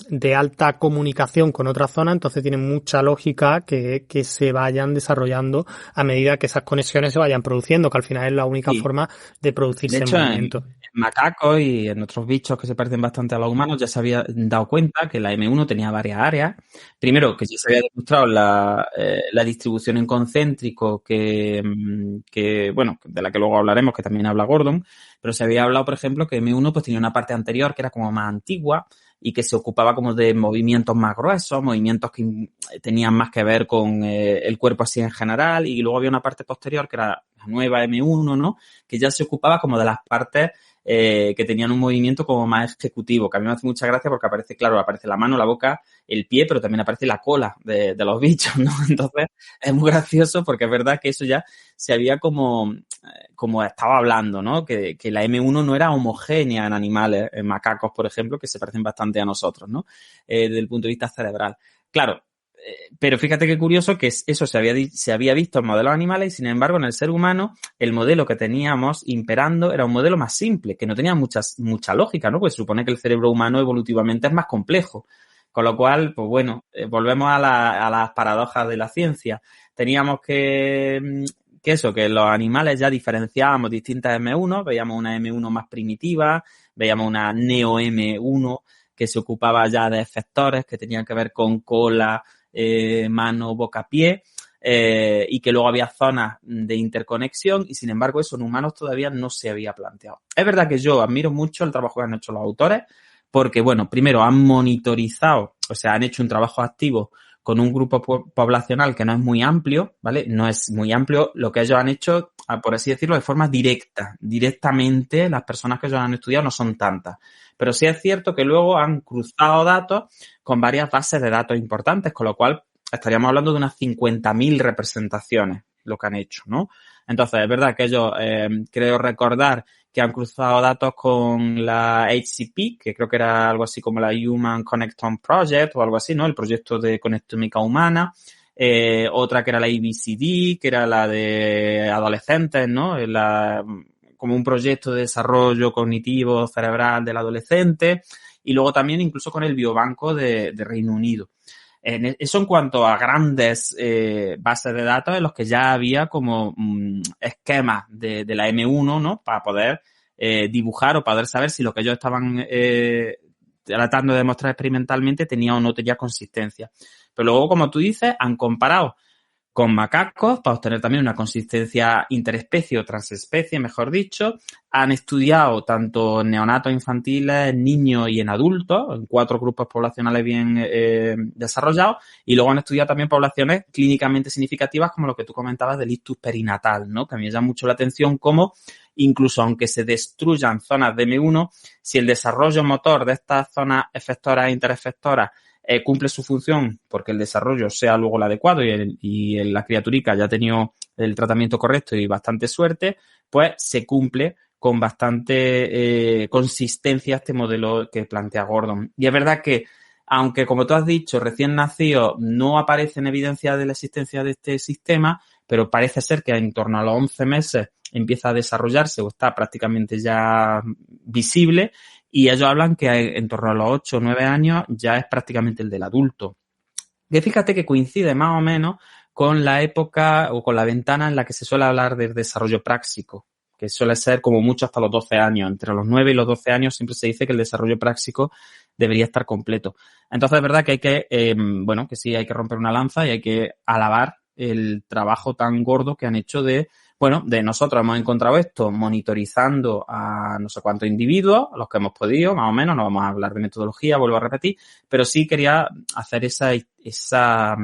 de alta comunicación con otras zonas, entonces tiene mucha lógica que se vayan desarrollando a medida que esas conexiones se vayan produciendo, que al final es la única Sí. forma de producirse De hecho, el movimiento. en macacos y en otros bichos que se parecen bastante a los humanos ya se había dado cuenta que la M1 tenía varias áreas. Primero, que ya se había demostrado la distribución en concéntrico bueno, de la que luego hablaremos, que también habla Gordon, pero se había hablado, por ejemplo, que M1 pues tenía una parte anterior que era como más antigua y que se ocupaba como de movimientos más gruesos, movimientos que tenían más que ver con el cuerpo así en general, y luego había una parte posterior que era la nueva M1, ¿no? Que ya se ocupaba como de las partes que tenían un movimiento como más ejecutivo, que a mí me hace mucha gracia porque aparece la mano, la boca, el pie, pero también aparece la cola de los bichos, ¿no? Entonces es muy gracioso porque es verdad que eso ya se había como estaba hablando, ¿no? Que la M1 no era homogénea en animales, en macacos, por ejemplo, que se parecen bastante a nosotros, ¿no? Desde el punto de vista cerebral. Claro, pero fíjate qué curioso que eso se había visto en modelos animales y, sin embargo, en el ser humano, el modelo que teníamos imperando era un modelo más simple, que no tenía mucha lógica, ¿no? Pues se supone que el cerebro humano evolutivamente es más complejo. Con lo cual, pues bueno, volvemos a las paradojas de la ciencia. Teníamos que los animales ya diferenciábamos distintas M1, veíamos una M1 más primitiva, veíamos una Neo M1 que se ocupaba ya de efectores que tenían que ver con cola, mano, boca, pie, y que luego había zonas de interconexión y, sin embargo, eso en humanos todavía no se había planteado. Es verdad que yo admiro mucho el trabajo que han hecho los autores porque, bueno, primero han monitorizado, o sea, han hecho un trabajo activo con un grupo poblacional que no es muy amplio, ¿vale? No es muy amplio lo que ellos han hecho, por así decirlo, de forma directa. Directamente, las personas que ellos han estudiado no son tantas. Pero sí es cierto que luego han cruzado datos con varias bases de datos importantes, con lo cual estaríamos hablando de unas 50.000 representaciones, lo que han hecho, ¿no? Entonces, es verdad que ellos, creo recordar que han cruzado datos con la HCP, que creo que era algo así como la Human Connectome Project o algo así, ¿no? El proyecto de conectómica humana. Otra que era la ABCD, que era la de adolescentes, ¿no? Como un proyecto de desarrollo cognitivo cerebral del adolescente. Y luego también incluso con el Biobanco de Reino Unido. Eso en cuanto a grandes bases de datos en los que ya había como esquemas de la M1, ¿no? Para poder dibujar o poder saber si lo que ellos estaban tratando de demostrar experimentalmente tenía o no tenía consistencia. Pero luego, como tú dices, han comparado con macacos para obtener también una consistencia interespecie o transespecie, mejor dicho. Han estudiado tanto en neonatos infantiles, en niños y en adultos, en 4 grupos poblacionales bien desarrollados, y luego han estudiado también poblaciones clínicamente significativas como lo que tú comentabas del ictus perinatal, ¿no? Que a mí me llama mucho la atención cómo, incluso aunque se destruyan zonas de M1, si el desarrollo motor de estas zonas efectoras e interefectoras cumple su función porque el desarrollo sea luego el adecuado y la criaturica ya ha tenido el tratamiento correcto y bastante suerte, pues se cumple con bastante consistencia este modelo que plantea Gordon. Y es verdad que, aunque como tú has dicho, recién nacido no aparece en evidencia de la existencia de este sistema, pero parece ser que en torno a los 11 meses empieza a desarrollarse o está prácticamente ya visible. Y ellos hablan que en torno a los 8 o 9 años ya es prácticamente el del adulto. Que fíjate que coincide más o menos con la época o con la ventana en la que se suele hablar del desarrollo práxico, que suele ser como mucho hasta los 12 años. Entre los 9 y los 12 años siempre se dice que el desarrollo práxico debería estar completo. Entonces es verdad que hay que, que sí hay que romper una lanza y hay que alabar el trabajo tan gordo que han hecho de nosotros hemos encontrado esto monitorizando a no sé cuántos individuos, a los que hemos podido, más o menos, no vamos a hablar de metodología, vuelvo a repetir, pero sí quería hacer esa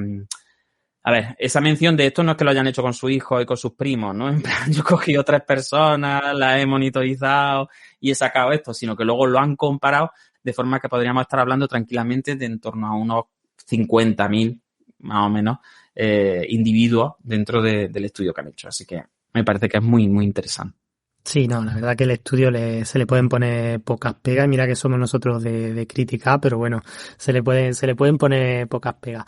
mención de esto no es que lo hayan hecho con su hijo y con sus primos, ¿no? En plan, yo he cogido 3 personas, las he monitorizado y he sacado esto, sino que luego lo han comparado de forma que podríamos estar hablando tranquilamente de en torno a unos 50.000, más o menos, individuos dentro del estudio que han hecho. Así que me parece que es muy, muy interesante. Sí, no, la verdad que el estudio se le pueden poner pocas pegas. Mira que somos nosotros de crítica, pero bueno, se le pueden poner pocas pegas.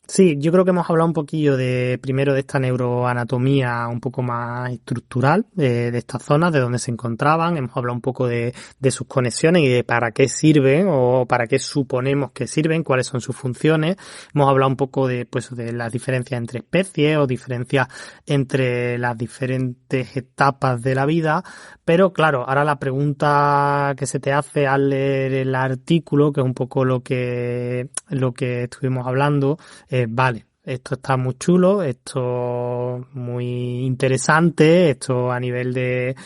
Sí, yo creo que hemos hablado un poquillo primero de esta neuroanatomía un poco más estructural de estas zonas, de dónde se encontraban. Hemos hablado un poco de sus conexiones y de para qué sirven o para qué suponemos que sirven, cuáles son sus funciones. Hemos hablado un poco de las diferencias entre especies o diferencias entre las diferentes etapas de la vida. Pero claro, ahora la pregunta que se te hace al leer el artículo, que es un poco lo que estuvimos hablando, vale, esto está muy chulo, esto muy interesante, esto a nivel de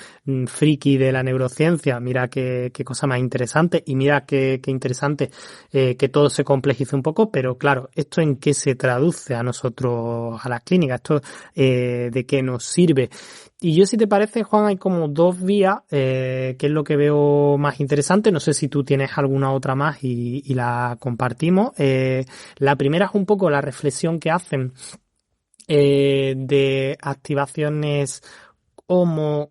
friki de la neurociencia, mira qué cosa más interesante y mira qué interesante que todo se complejice un poco, pero claro, ¿esto en qué se traduce a nosotros, a las clínicas? ¿Esto de qué nos sirve? Y yo, si te parece, Juan, hay como dos vías, que es lo que veo más interesante. No sé si tú tienes alguna otra más y la compartimos. La primera es un poco la reflexión que hacen de activaciones homo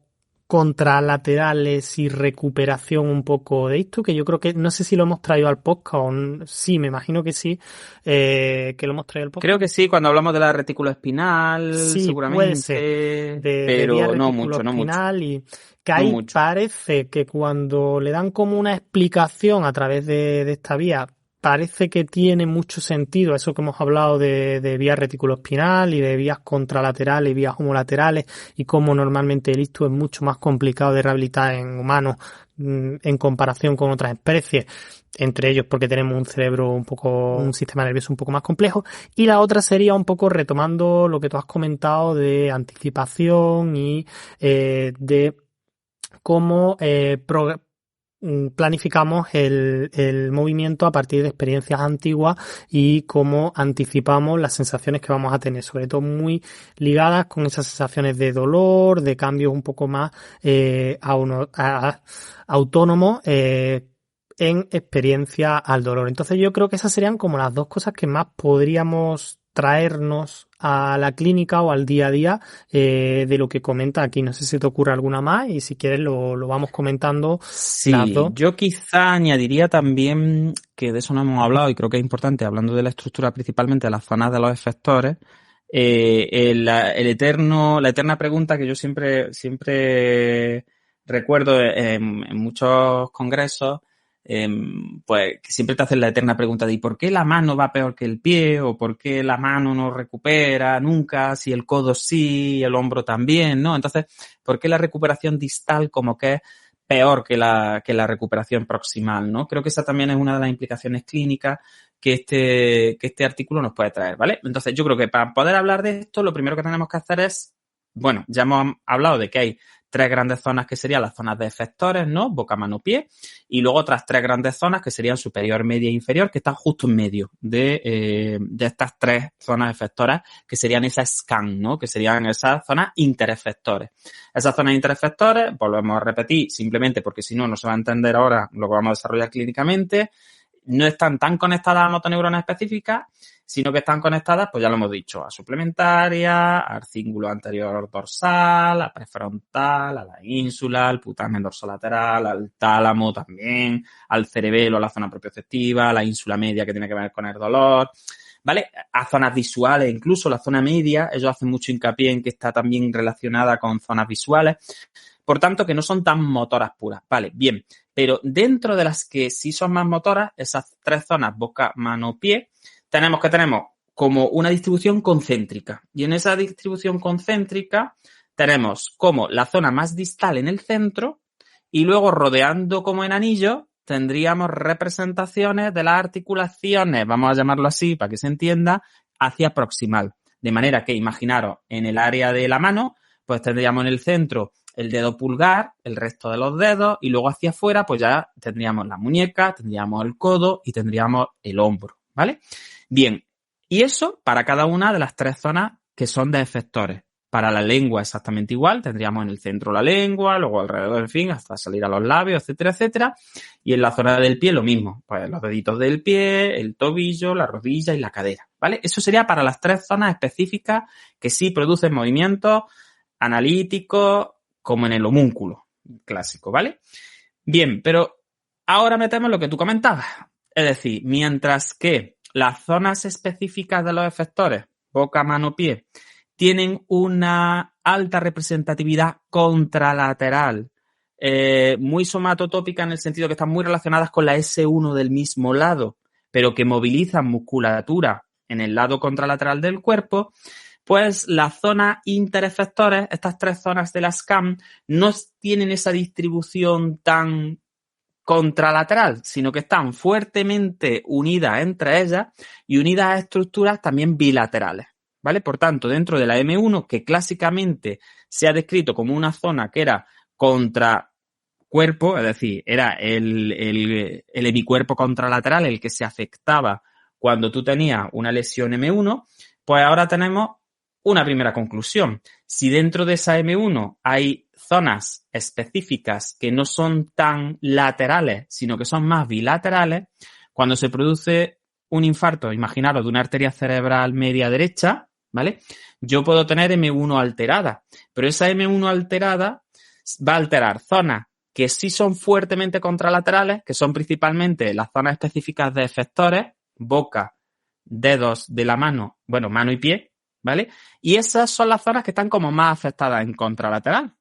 contralaterales y recuperación un poco de esto, que yo creo que, no sé si lo hemos traído al podcast sí, me imagino que sí, que lo hemos traído al podcast. Creo que sí, cuando hablamos de la retícula espinal, Sí, seguramente, puede ser, de vía pero no mucho, reticuloespinal y que no ahí mucho. parece que cuando le dan como una explicación a través de esta vía, parece que tiene mucho sentido eso que hemos hablado de vía reticuloespinal y de vías contralaterales y vías homolaterales y cómo normalmente el ictus es mucho más complicado de rehabilitar en humanos en comparación con otras especies, entre ellos porque tenemos un sistema nervioso un poco más complejo. Y la otra sería un poco retomando lo que tú has comentado de anticipación y de cómo planificamos el movimiento a partir de experiencias antiguas y cómo anticipamos las sensaciones que vamos a tener, sobre todo muy ligadas con esas sensaciones de dolor, de cambios un poco más autónomos en experiencia al dolor. Entonces yo creo que esas serían como las dos cosas que más podríamos traernos a la clínica o al día a día de lo que comenta aquí. No sé si te ocurre alguna más y si quieres lo vamos comentando las dos. Sí, yo quizá añadiría también, que de eso no hemos hablado y creo que es importante, hablando de la estructura principalmente de las zonas de los efectores, la eterna pregunta que yo siempre recuerdo en muchos congresos, pues que siempre te hacen la eterna pregunta de ¿y por qué la mano va peor que el pie? ¿O por qué la mano no recupera nunca? Si el codo sí, el hombro también, ¿no? Entonces, ¿por qué la recuperación distal como que es peor que la recuperación proximal, ¿no? Creo que esa también es una de las implicaciones clínicas que este artículo nos puede traer, ¿vale? Entonces, yo creo que para poder hablar de esto, lo primero que tenemos que hacer es, bueno, ya hemos hablado de que hay tres grandes zonas que serían las zonas de efectores, ¿no? Boca, mano, pie. Y luego otras tres grandes zonas que serían superior, media e inferior, que están justo en medio de estas tres zonas efectoras, que serían esas scan, ¿no? Que serían esas zonas interefectores. Esas zonas interefectores, volvemos a repetir, simplemente porque si no, no se va a entender ahora lo que vamos a desarrollar clínicamente, no están tan conectadas a motoneuronas específicas, sino que están conectadas, pues ya lo hemos dicho, a suplementaria, al cíngulo anterior dorsal, a prefrontal, a la ínsula, al putamen dorsolateral, al tálamo también, al cerebelo, a la zona propioceptiva, a la ínsula media que tiene que ver con el dolor, ¿vale? A zonas visuales, incluso la zona media, ellos hacen mucho hincapié en que está también relacionada con zonas visuales. Por tanto, que no son tan motoras puras. Vale, bien. Pero dentro de las que sí son más motoras, esas tres zonas, boca, mano, pie, tenemos como una distribución concéntrica. Y en esa distribución concéntrica tenemos como la zona más distal en el centro y luego rodeando como en anillo tendríamos representaciones de las articulaciones, vamos a llamarlo así para que se entienda, hacia proximal. De manera que imaginaros en el área de la mano, pues tendríamos en el centro el dedo pulgar, el resto de los dedos y luego hacia afuera pues ya tendríamos la muñeca, tendríamos el codo y tendríamos el hombro, ¿vale? Bien, y eso para cada una de las tres zonas que son de efectores. Para la lengua exactamente igual, tendríamos en el centro la lengua, luego alrededor, en fin, hasta salir a los labios, etcétera, etcétera. Y en la zona del pie lo mismo, pues los deditos del pie, el tobillo, la rodilla y la cadera, ¿vale? Eso sería para las tres zonas específicas que sí producen movimientos analíticos, como en el homúnculo clásico, ¿vale? Bien, pero ahora metemos lo que tú comentabas. Es decir, mientras que las zonas específicas de los efectores, boca, mano, pie, tienen una alta representatividad contralateral, muy somatotópica en el sentido que están muy relacionadas con la S1 del mismo lado, pero que movilizan musculatura en el lado contralateral del cuerpo, pues las zonas interefectores, estas 3 zonas de la SCAM, no tienen esa distribución tan contralateral, sino que están fuertemente unidas entre ellas y unidas a estructuras también bilaterales, ¿vale? Por tanto, dentro de la M1, que clásicamente se ha descrito como una zona que era contra cuerpo, es decir, era el hemicuerpo contralateral el que se afectaba cuando tú tenías una lesión M1, pues ahora tenemos una primera conclusión. Si dentro de esa M1 hay zonas específicas que no son tan laterales, sino que son más bilaterales, cuando se produce un infarto, imaginaros, de una arteria cerebral media derecha, ¿vale? Yo puedo tener M1 alterada, pero esa M1 alterada va a alterar zonas que sí son fuertemente contralaterales, que son principalmente las zonas específicas de efectores, boca, dedos de la mano, bueno, mano y pie, ¿vale? Y esas son las zonas que están como más afectadas en contralateral.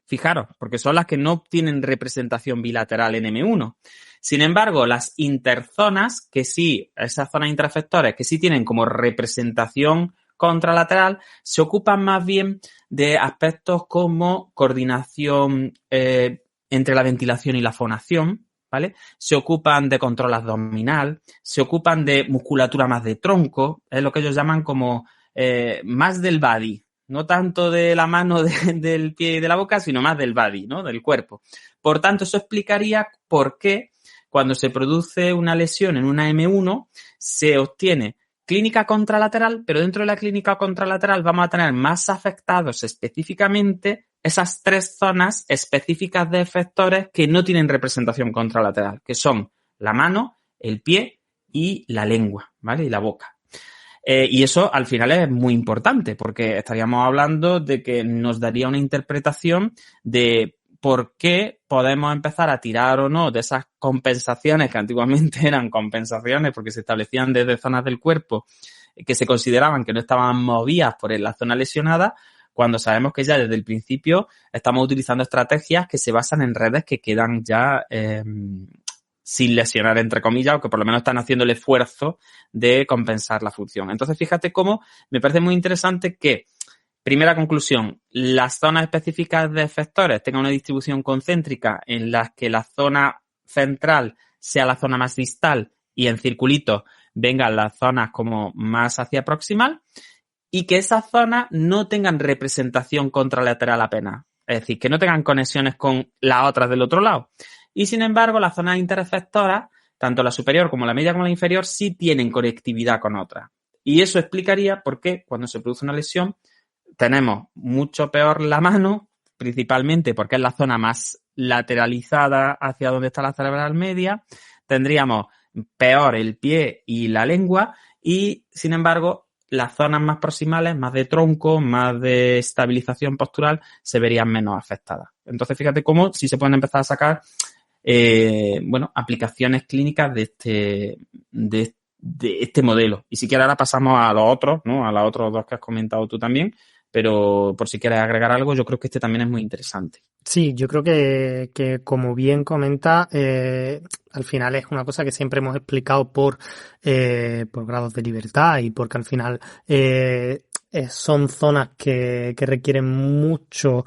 Fijaros, porque son las que no tienen representación bilateral en M1. Sin embargo, las interzonas, que sí, esas zonas interefectores, que sí tienen como representación contralateral, se ocupan más bien de aspectos como coordinación entre la ventilación y la fonación, ¿vale? Se ocupan de control abdominal, se ocupan de musculatura más de tronco, es lo que ellos llaman como más del body, no tanto de la mano, del pie y de la boca, sino más del body, ¿no? Del cuerpo. Por tanto, eso explicaría por qué cuando se produce una lesión en una M1 se obtiene clínica contralateral, pero dentro de la clínica contralateral vamos a tener más afectados específicamente esas 3 zonas específicas de efectores que no tienen representación contralateral, que son la mano, el pie y la lengua, ¿vale? Y la boca. Y eso al final es muy importante porque estaríamos hablando de que nos daría una interpretación de por qué podemos empezar a tirar o no de esas compensaciones que antiguamente eran compensaciones porque se establecían desde zonas del cuerpo que se consideraban que no estaban movidas por la zona lesionada, cuando sabemos que ya desde el principio estamos utilizando estrategias que se basan en redes que quedan ya sin lesionar, entre comillas, o que por lo menos están haciendo el esfuerzo de compensar la función. Entonces, fíjate cómo me parece muy interesante que, primera conclusión, las zonas específicas de efectores tengan una distribución concéntrica en las que la zona central sea la zona más distal y en circulitos vengan las zonas como más hacia proximal y que esas zonas no tengan representación contralateral apenas. Es decir, que no tengan conexiones con las otras del otro lado. Y sin embargo, las zonas interefectoras, tanto la superior como la media como la inferior, sí tienen conectividad con otras. Y eso explicaría por qué cuando se produce una lesión tenemos mucho peor la mano, principalmente porque es la zona más lateralizada hacia donde está la cerebral media. Tendríamos peor el pie y la lengua y, sin embargo, las zonas más proximales, más de tronco, más de estabilización postural, se verían menos afectadas. Entonces, fíjate cómo sí se pueden empezar a sacar aplicaciones clínicas de este modelo. Y si quieres ahora pasamos a los otros, ¿no? A los otros 2 que has comentado tú también, pero por si quieres agregar algo, yo creo que este también es muy interesante. Sí, yo creo que como bien comenta, al final es una cosa que siempre hemos explicado por grados de libertad y porque al final son zonas que requieren mucho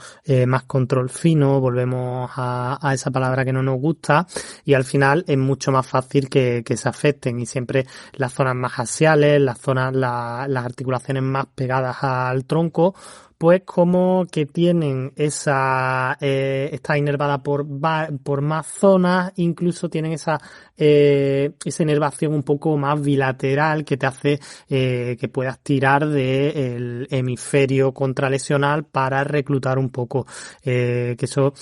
más control fino, volvemos a esa palabra que no nos gusta y al final es mucho más fácil que se afecten y siempre las zonas más axiales, las articulaciones más pegadas al tronco, pues como que tienen está inervada por más zonas, incluso tienen esa inervación un poco más bilateral que te hace que puedas tirar del hemisferio contralesional para reclutar un poco, que eso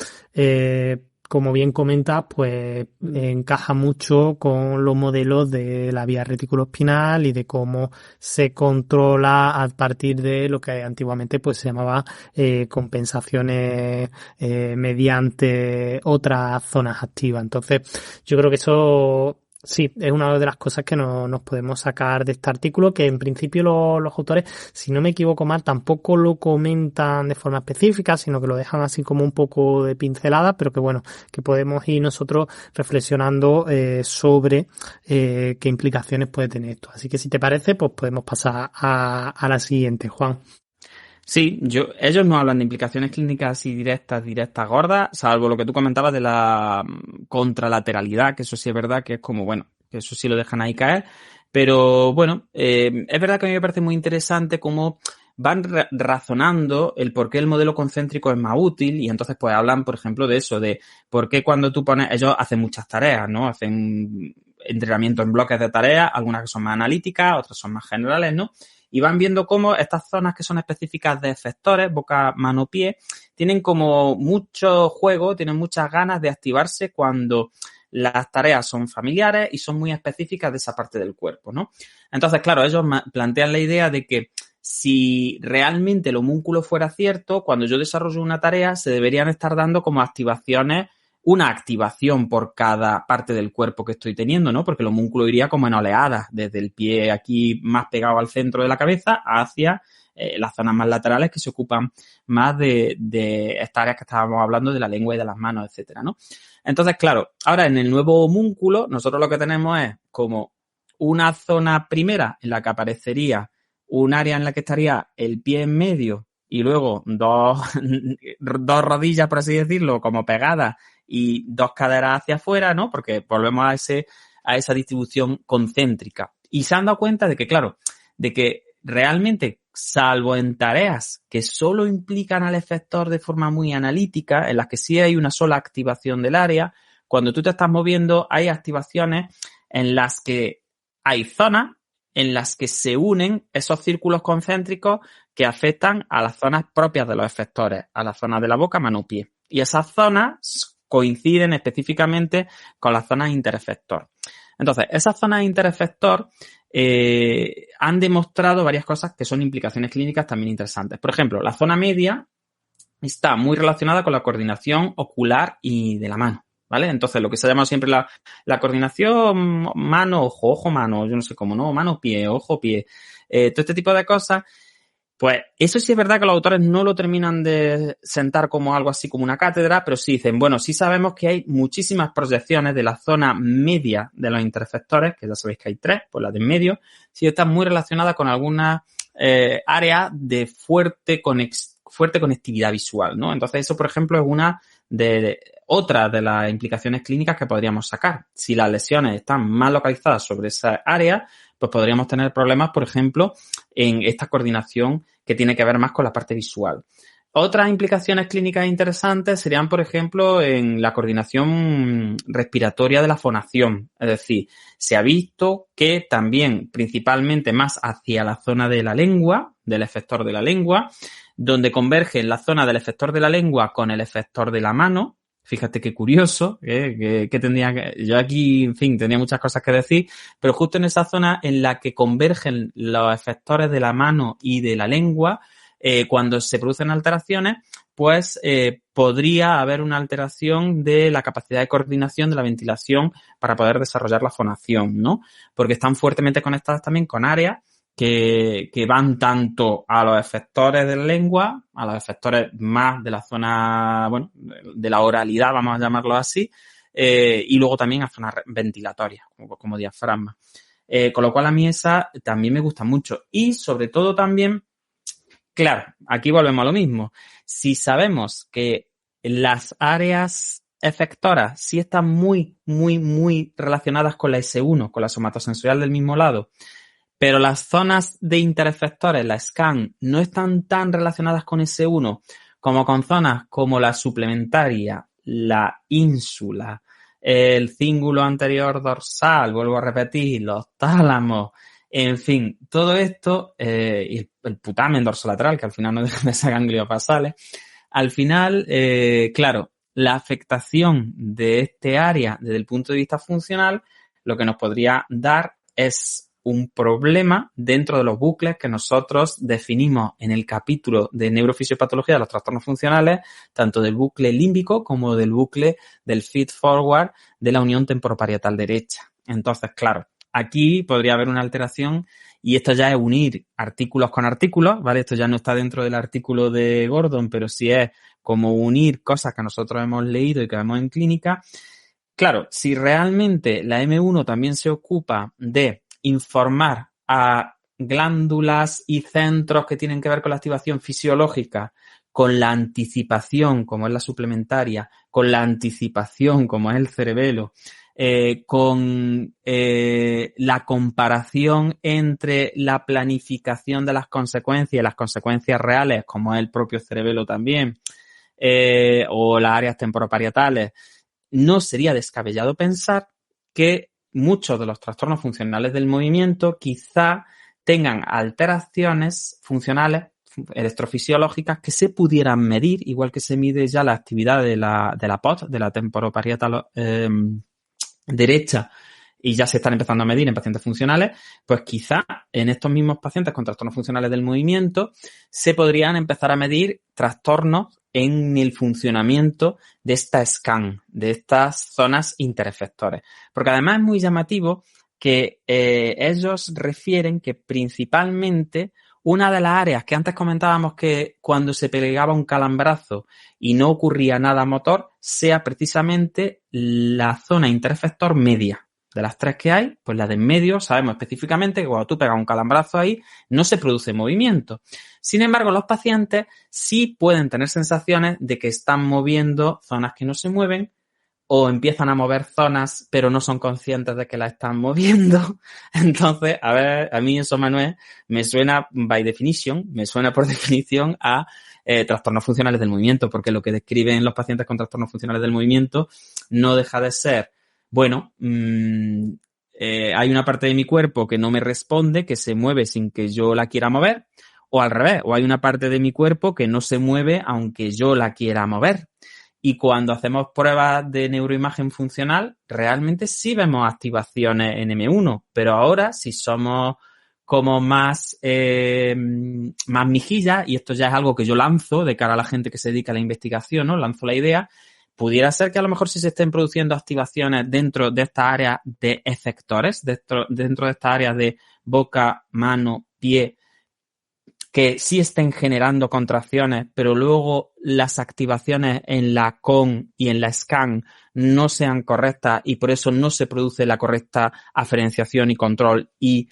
como bien comentas, pues encaja mucho con los modelos de la vía reticuloespinal y de cómo se controla a partir de lo que antiguamente pues se llamaba compensaciones mediante otras zonas activas. Entonces, yo creo que eso Sí, es una de las cosas que nos podemos sacar de este artículo, que en principio los autores, si no me equivoco mal, tampoco lo comentan de forma específica, sino que lo dejan así como un poco de pincelada, pero que bueno, que podemos ir nosotros reflexionando sobre qué implicaciones puede tener esto. Así que si te parece, pues podemos pasar a la siguiente, Juan. Sí, ellos no hablan de implicaciones clínicas así directas, gordas, salvo lo que tú comentabas de la contralateralidad, que eso sí es verdad que es como, bueno, que eso sí lo dejan ahí caer. Pero bueno, es verdad que a mí me parece muy interesante cómo van razonando el por qué el modelo concéntrico es más útil y entonces pues hablan, por ejemplo, de eso, de por qué cuando tú pones, ellos hacen muchas tareas, ¿no? Hacen entrenamiento en bloques de tareas, algunas que son más analíticas, otras son más generales, ¿no? Y van viendo cómo estas zonas que son específicas de efectores, boca, mano, pie, tienen como mucho juego, tienen muchas ganas de activarse cuando las tareas son familiares y son muy específicas de esa parte del cuerpo, ¿no? Entonces, claro, ellos plantean la idea de que si realmente el homúnculo fuera cierto, cuando yo desarrollo una tarea, se deberían estar dando como activaciones, una activación por cada parte del cuerpo que estoy teniendo, ¿no? Porque el homúnculo iría como en oleadas, desde el pie aquí más pegado al centro de la cabeza hacia las zonas más laterales que se ocupan más de estas áreas que estábamos hablando de la lengua y de las manos, etcétera, ¿no? Entonces, claro, ahora en el nuevo homúnculo nosotros lo que tenemos es como una zona primera en la que aparecería un área en la que estaría el pie en medio y luego dos rodillas, por así decirlo, como pegadas y dos caderas hacia afuera, ¿no? Porque volvemos a esa distribución concéntrica. Y se han dado cuenta de que, claro, de que realmente, salvo en tareas que solo implican al efector de forma muy analítica, en las que sí hay una sola activación del área, cuando tú te estás moviendo hay activaciones en las que hay zonas en las que se unen esos círculos concéntricos que afectan a las zonas propias de los efectores, a las zonas de la boca, mano, pie. Y esas zonas coinciden específicamente con las zonas interefector. Entonces, esas zonas interefector han demostrado varias cosas que son implicaciones clínicas también interesantes. Por ejemplo, la zona media está muy relacionada con la coordinación ocular y de la mano, ¿vale? Entonces, lo que se llama siempre la coordinación mano-ojo, ojo-mano, yo no sé cómo, ¿no? Mano-pie, ojo-pie, todo este tipo de cosas. Pues eso sí es verdad que los autores no lo terminan de sentar como algo así como una cátedra, pero sí dicen, bueno, sí sabemos que hay muchísimas proyecciones de la zona media de los interefectores, que ya sabéis que hay 3, pues la de en medio, sí están muy relacionadas con algunas áreas de fuerte conectividad visual, ¿no? Entonces eso, por ejemplo, es otra de las implicaciones clínicas que podríamos sacar. Si las lesiones están más localizadas sobre esa área, pues podríamos tener problemas, por ejemplo, en esta coordinación que tiene que ver más con la parte visual. Otras implicaciones clínicas interesantes serían, por ejemplo, en la coordinación respiratoria de la fonación. Es decir, se ha visto que también, principalmente más hacia la zona de la lengua, del efector de la lengua, donde convergen la zona del efector de la lengua con el efector de la mano. Fíjate qué curioso, que tendría que... Yo aquí, en fin, tenía muchas cosas que decir, pero justo en esa zona en la que convergen los efectores de la mano y de la lengua, cuando se producen alteraciones, pues podría haber una alteración de la capacidad de coordinación de la ventilación para poder desarrollar la fonación, ¿no? Porque están fuertemente conectadas también con áreas que van tanto a los efectores de la lengua, a los efectores más de la zona, bueno, de la oralidad, vamos a llamarlo así, y luego también a zonas ventilatorias, como diafragma. Con lo cual a mí esa también me gusta mucho. Y sobre todo también, claro, aquí volvemos a lo mismo. Si sabemos que las áreas efectoras sí están muy, muy, muy relacionadas con la S1, con la somatosensorial del mismo lado, pero las zonas de interefectores, la SCAN, no están tan relacionadas con S1 como con zonas como la suplementaria, la ínsula, el cíngulo anterior dorsal, vuelvo a repetir, los tálamos, en fin, todo esto, y el putamen dorsolateral, que al final no dejan de ser ganglios basales, al final, claro, la afectación de este área desde el punto de vista funcional, lo que nos podría dar es un problema dentro de los bucles que nosotros definimos en el capítulo de neurofisiopatología de los trastornos funcionales, tanto del bucle límbico como del bucle del feed forward de la unión temporoparietal derecha. Entonces, claro, aquí podría haber una alteración y esto ya es unir artículos con artículos, ¿vale? Esto ya no está dentro del artículo de Gordon, pero sí es como unir cosas que nosotros hemos leído y que vemos en clínica. Claro, si realmente la M1 también se ocupa de informar a glándulas y centros que tienen que ver con la activación fisiológica, con la anticipación, como es la suplementaria, con la anticipación, como es el cerebelo, con la comparación entre la planificación de las consecuencias y las consecuencias reales, como es el propio cerebelo también, o las áreas temporoparietales, no sería descabellado pensar que muchos de los trastornos funcionales del movimiento quizá tengan alteraciones funcionales electrofisiológicas que se pudieran medir, igual que se mide ya la actividad de la POT, de la temporoparietal derecha, y ya se están empezando a medir en pacientes funcionales, pues quizá en estos mismos pacientes con trastornos funcionales del movimiento se podrían empezar a medir trastornos en el funcionamiento de esta SCAN, de estas zonas interefectores. Porque además es muy llamativo que ellos refieren que principalmente una de las áreas que antes comentábamos que cuando se pegaba un calambrazo y no ocurría nada motor, sea precisamente la zona interefector media. De las tres que hay, pues la de en medio sabemos específicamente que cuando tú pegas un calambrazo ahí no se produce movimiento. Sin embargo, los pacientes sí pueden tener sensaciones de que están moviendo zonas que no se mueven o empiezan a mover zonas pero no son conscientes de que la están moviendo. Entonces, a ver, a mí eso, Manuel, me suena by definition, me suena por definición a trastornos funcionales del movimiento, porque lo que describen los pacientes con trastornos funcionales del movimiento no deja de ser, bueno, hay una parte de mi cuerpo que no me responde, que se mueve sin que yo la quiera mover, o al revés, o hay una parte de mi cuerpo que no se mueve aunque yo la quiera mover. Y cuando hacemos pruebas de neuroimagen funcional, realmente sí vemos activaciones en M1, pero ahora si somos como más mijillas, y esto ya es algo que yo lanzo de cara a la gente que se dedica a la investigación, ¿no? Lanzo la idea, pudiera ser que a lo mejor sí se estén produciendo activaciones dentro de esta área de efectores, dentro de esta área de boca, mano, pie, que sí estén generando contracciones, pero luego las activaciones en la CON y en la SCAN no sean correctas y por eso no se produce la correcta aferenciación y control y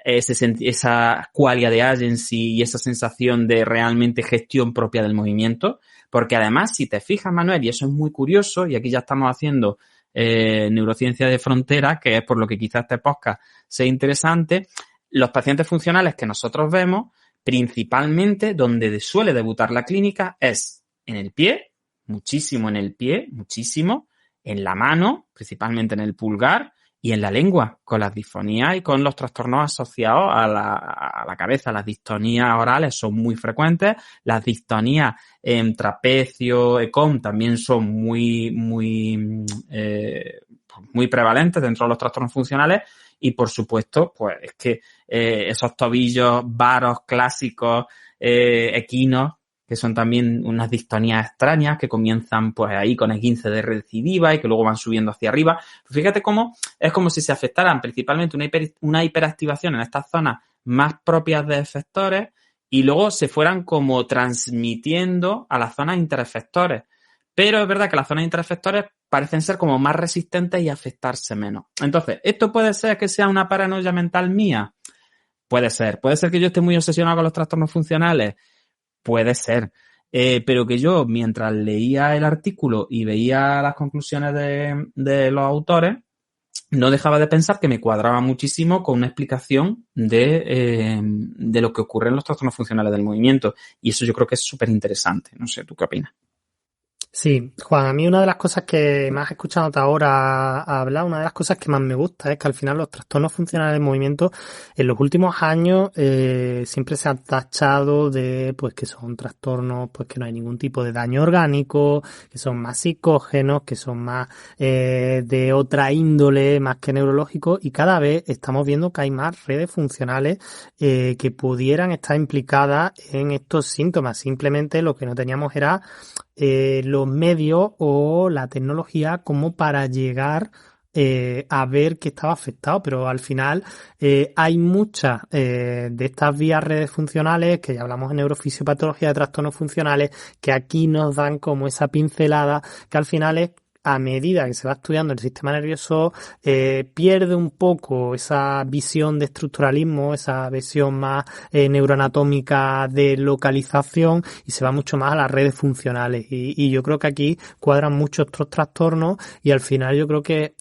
esa qualia de agency y esa sensación de realmente gestión propia del movimiento. Porque además, si te fijas, Manuel, y eso es muy curioso, y aquí ya estamos haciendo neurociencia de frontera, que es por lo que quizás este podcast sea interesante, los pacientes funcionales que nosotros vemos, principalmente donde suele debutar la clínica es en el pie, muchísimo en el pie, muchísimo, en la mano, principalmente en el pulgar, y en la lengua, con las disfonías y con los trastornos asociados a la cabeza. Las distonías orales son muy frecuentes, las distonías en trapecio, ECOM también son muy prevalentes dentro de los trastornos funcionales. Y, por supuesto, pues es que esos tobillos varos clásicos, equinos, que son también unas distonías extrañas que comienzan pues ahí con esguince de recidiva y que luego van subiendo hacia arriba. Fíjate cómo es como si se afectaran principalmente una hiperactivación en estas zonas más propias de efectores y luego se fueran como transmitiendo a las zonas interefectores. Pero es verdad que las zonas interefectores parecen ser como más resistentes y afectarse menos. Entonces, ¿esto puede ser que sea una paranoia mental mía? Puede ser. ¿Puede ser que yo esté muy obsesionado con los trastornos funcionales? Puede ser. Pero que yo, mientras leía el artículo y veía las conclusiones de los autores, no dejaba de pensar que me cuadraba muchísimo con una explicación de lo que ocurre en los trastornos funcionales del movimiento. Y eso yo creo que es súper interesante. No sé, ¿tú qué opinas? Sí, Juan, a mí una de las cosas que más he escuchado hasta ahora hablar, una de las cosas que más me gusta es que al final los trastornos funcionales del movimiento en los últimos años siempre se han tachado de pues que son trastornos pues que no hay ningún tipo de daño orgánico, que son más psicógenos, que son más de otra índole más que neurológico y cada vez estamos viendo que hay más redes funcionales que pudieran estar implicadas en estos síntomas. Simplemente lo que no teníamos era los medios o la tecnología como para llegar a ver que estaba afectado, pero al final hay muchas de estas vías redes funcionales, que ya hablamos en neurofisiopatología de trastornos funcionales, que aquí nos dan como esa pincelada, que al final es, a medida que se va estudiando el sistema nervioso, pierde un poco esa visión de estructuralismo, esa visión más neuroanatómica de localización, y se va mucho más a las redes funcionales. Y yo creo que aquí cuadran muchos otros trastornos, y al final yo creo que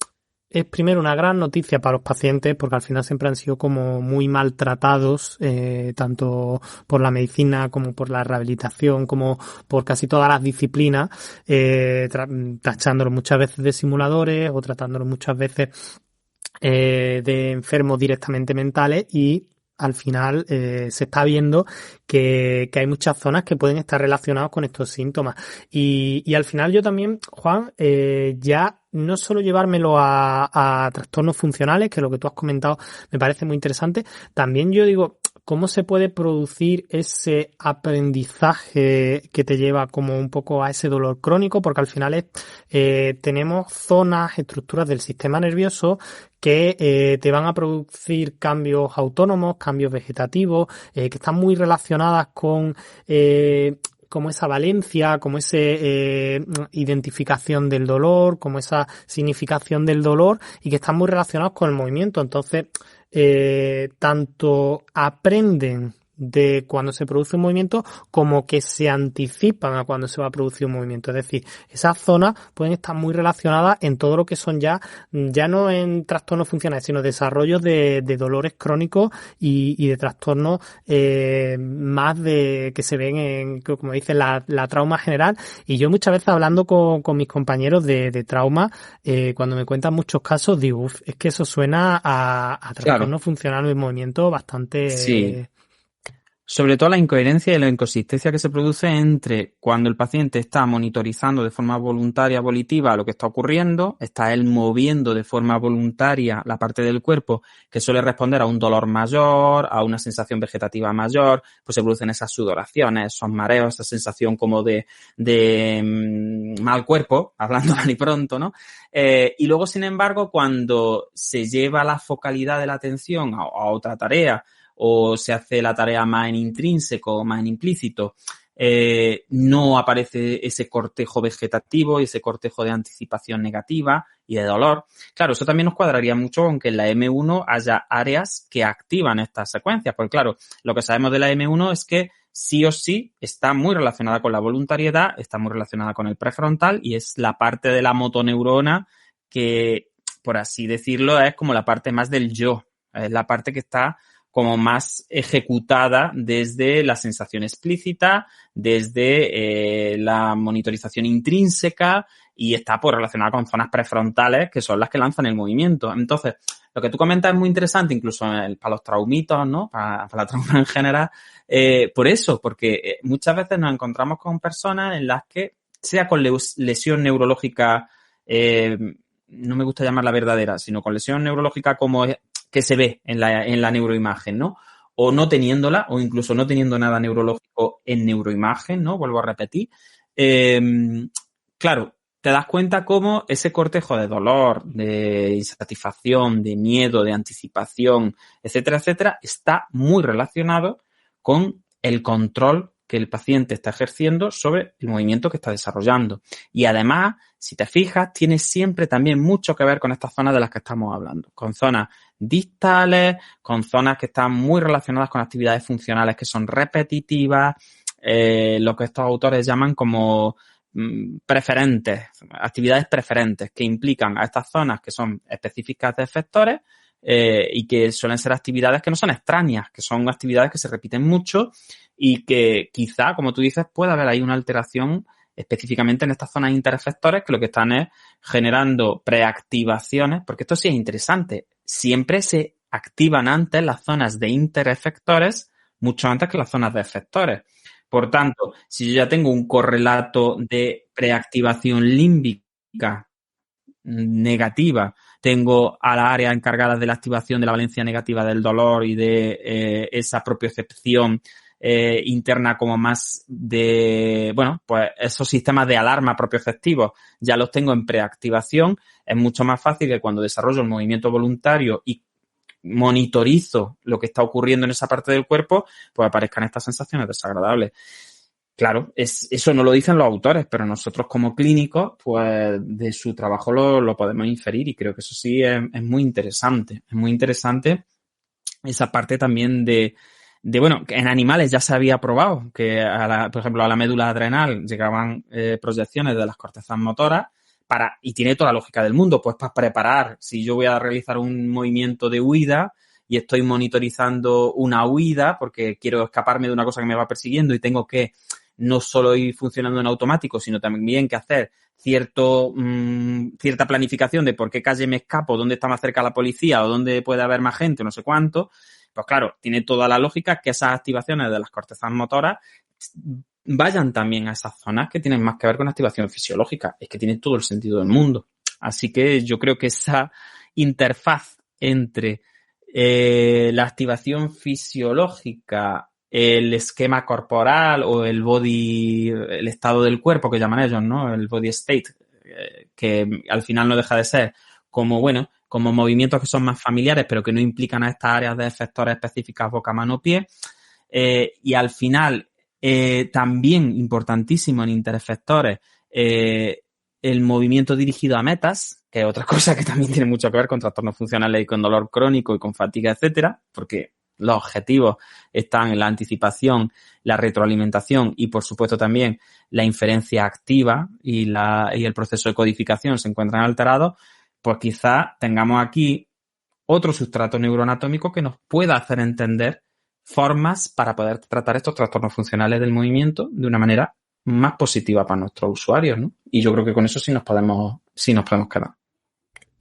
es primero una gran noticia para los pacientes, porque al final siempre han sido como muy maltratados, tanto por la medicina como por la rehabilitación, como por casi todas las disciplinas, tachándolos muchas veces de simuladores o tratándolos muchas veces de enfermos directamente mentales, y al final se está viendo que hay muchas zonas que pueden estar relacionadas con estos síntomas. Y al final yo también, Juan, ya no solo llevármelo a trastornos funcionales, que lo que tú has comentado me parece muy interesante, también yo digo, ¿cómo se puede producir ese aprendizaje que te lleva como un poco a ese dolor crónico? Porque al final tenemos zonas, estructuras del sistema nervioso que te van a producir cambios autónomos, cambios vegetativos, que están muy relacionadas con como esa valencia, como ese identificación del dolor, como esa significación del dolor, y que están muy relacionados con el movimiento. Entonces, tanto aprenden de cuando se produce un movimiento como que se anticipan a cuando se va a producir un movimiento. Es decir, esas zonas pueden estar muy relacionadas en todo lo que son ya no en trastornos funcionales, sino desarrollos de dolores crónicos y de trastornos más de que se ven en, como dice, la trauma general. Y yo muchas veces hablando con mis compañeros de trauma, cuando me cuentan muchos casos, digo, es que eso suena a trastornos Claro, funcionales de movimiento sí. bastante... Sobre todo la incoherencia y la inconsistencia que se produce entre cuando el paciente está monitorizando de forma voluntaria, volitiva, lo que está ocurriendo, está él moviendo de forma voluntaria la parte del cuerpo que suele responder a un dolor mayor, a una sensación vegetativa mayor, pues se producen esas sudoraciones, esos mareos, esa sensación como de mal cuerpo, hablando mal y pronto, ¿no? Y luego, sin embargo, cuando se lleva la focalidad de la atención a otra tarea, o se hace la tarea más en intrínseco, más en implícito, no aparece ese cortejo vegetativo y ese cortejo de anticipación negativa y de dolor. Claro, eso también nos cuadraría mucho con que en la M1 haya áreas que activan estas secuencias, porque claro, lo que sabemos de la M1 es que sí o sí está muy relacionada con la voluntariedad, está muy relacionada con el prefrontal, y es la parte de la motoneurona que, por así decirlo, es como la parte más del yo, es la parte que está como más ejecutada desde la sensación explícita, desde la monitorización intrínseca, y está pues relacionada con zonas prefrontales que son las que lanzan el movimiento. Entonces, lo que tú comentas es muy interesante, incluso para los traumitos, ¿no? Para la trauma en general, por eso, porque muchas veces nos encontramos con personas en las que, sea con lesión neurológica, no me gusta llamarla verdadera, sino con lesión neurológica como que se ve en la neuroimagen, ¿no? O no teniéndola, o incluso no teniendo nada neurológico en neuroimagen, ¿no? Vuelvo a repetir. Claro, te das cuenta cómo ese cortejo de dolor, de insatisfacción, de miedo, de anticipación, etcétera, etcétera, está muy relacionado con el control que el paciente está ejerciendo sobre el movimiento que está desarrollando. Y además, si te fijas, tiene siempre también mucho que ver con estas zonas de las que estamos hablando, con zonas distales, con zonas que están muy relacionadas con actividades funcionales que son repetitivas, lo que estos autores llaman como preferentes, actividades preferentes, que implican a estas zonas que son específicas de efectores, y que suelen ser actividades que no son extrañas, que son actividades que se repiten mucho y que quizá, como tú dices, pueda haber ahí una alteración específicamente en estas zonas interefectores que lo que están es generando preactivaciones, porque esto sí es interesante. Siempre se activan antes las zonas de interefectores mucho antes que las zonas de efectores. Por tanto, si yo ya tengo un correlato de preactivación límbica negativa, tengo a la área encargada de la activación de la valencia negativa del dolor y de esa propiocepción interna como más de, bueno, pues esos sistemas de alarma propioceptivos ya los tengo en preactivación, es mucho más fácil que cuando desarrollo el movimiento voluntario y monitorizo lo que está ocurriendo en esa parte del cuerpo, pues aparezcan estas sensaciones desagradables. Claro, eso no lo dicen los autores, pero nosotros como clínicos, pues de su trabajo lo podemos inferir y creo que eso sí es muy interesante. Es muy interesante esa parte también de bueno, que en animales ya se había probado que, por ejemplo, a la médula adrenal llegaban proyecciones de las cortezas motoras y tiene toda la lógica del mundo, pues para preparar, si yo voy a realizar un movimiento de huida y estoy monitorizando una huida porque quiero escaparme de una cosa que me va persiguiendo y tengo que no solo ir funcionando en automático, sino también que hacer cierta planificación de por qué calle me escapo, dónde está más cerca la policía o dónde puede haber más gente, no sé cuánto. Pues claro, tiene toda la lógica que esas activaciones de las cortezas motoras vayan también a esas zonas que tienen más que ver con activación fisiológica. Es que tiene todo el sentido del mundo. Así que yo creo que esa interfaz entre la activación fisiológica, el esquema corporal o el estado del cuerpo que llaman ellos, ¿no? El body state, que al final no deja de ser como movimientos que son más familiares pero que no implican a estas áreas de efectores específicas boca, mano, pie. Y al final, también importantísimo en interefectores, el movimiento dirigido a metas, que es otra cosa que también tiene mucho que ver con trastornos funcionales y con dolor crónico y con fatiga, etcétera, porque los objetivos están en la anticipación, la retroalimentación y, por supuesto, también la inferencia activa y el proceso de codificación se encuentran alterados, pues quizá tengamos aquí otro sustrato neuroanatómico que nos pueda hacer entender formas para poder tratar estos trastornos funcionales del movimiento de una manera más positiva para nuestros usuarios, ¿no? Y yo creo que con eso sí nos podemos quedar.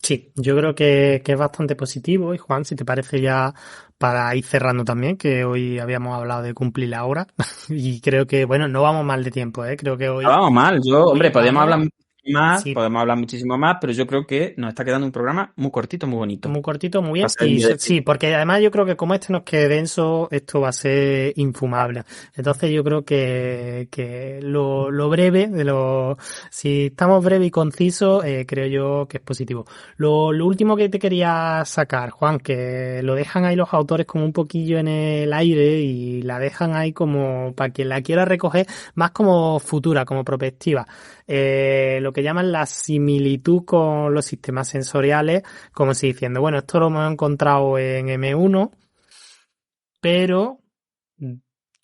Sí, yo creo que es bastante positivo. Y Juan, si te parece ya para ir cerrando también, que hoy habíamos hablado de cumplir la hora y creo que, bueno, no vamos mal de tiempo, ¿eh? Creo que hoy... No vamos mal. Hombre, podemos hablar más, sí, podemos hablar muchísimo más, pero yo creo que nos está quedando un programa muy cortito, muy bonito. Muy cortito, muy bien. Y sí, porque además yo creo que como este nos quede denso, esto va a ser infumable. Entonces yo creo que lo breve, si estamos breve y conciso, creo yo que es positivo. Lo último que te quería sacar, Juan, que lo dejan ahí los autores como un poquillo en el aire y la dejan ahí como para quien la quiera recoger, más como futura, como prospectiva. Lo que llaman la similitud con los sistemas sensoriales, como si diciendo, bueno, esto lo hemos encontrado en M1, pero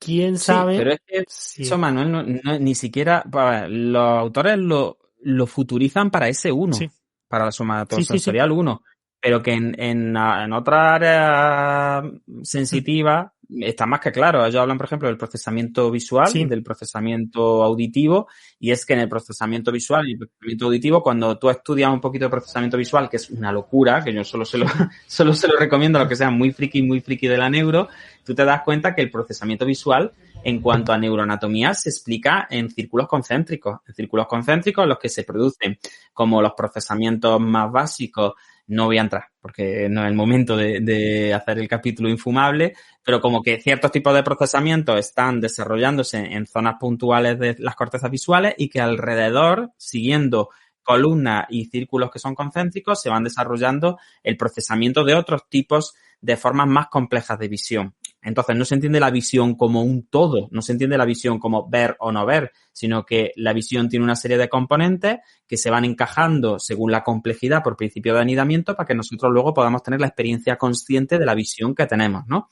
quién sabe. Sí, pero es que eso, Manuel, ni siquiera los autores lo futurizan para S1, sí, para la somatosensorial 1, pero que en otra área sensitiva está más que claro. Ellos hablan, por ejemplo, del procesamiento visual, del procesamiento auditivo, y es que en el procesamiento visual y el procesamiento auditivo, cuando tú estudias un poquito de procesamiento visual, que es una locura, que yo solo se lo recomiendo a los que sean muy friki de la neuro, tú te das cuenta que el procesamiento visual, en cuanto a neuroanatomía, se explica en círculos concéntricos. En círculos concéntricos en los que se producen como los procesamientos más básicos. No voy a entrar porque no es el momento de hacer el capítulo infumable, pero como que ciertos tipos de procesamientos están desarrollándose en zonas puntuales de las cortezas visuales y que alrededor, siguiendo columnas y círculos que son concéntricos, se van desarrollando el procesamiento de otros tipos de formas más complejas de visión. Entonces, no se entiende la visión como un todo, no se entiende la visión como ver o no ver, sino que la visión tiene una serie de componentes que se van encajando según la complejidad por principio de anidamiento para que nosotros luego podamos tener la experiencia consciente de la visión que tenemos, ¿no?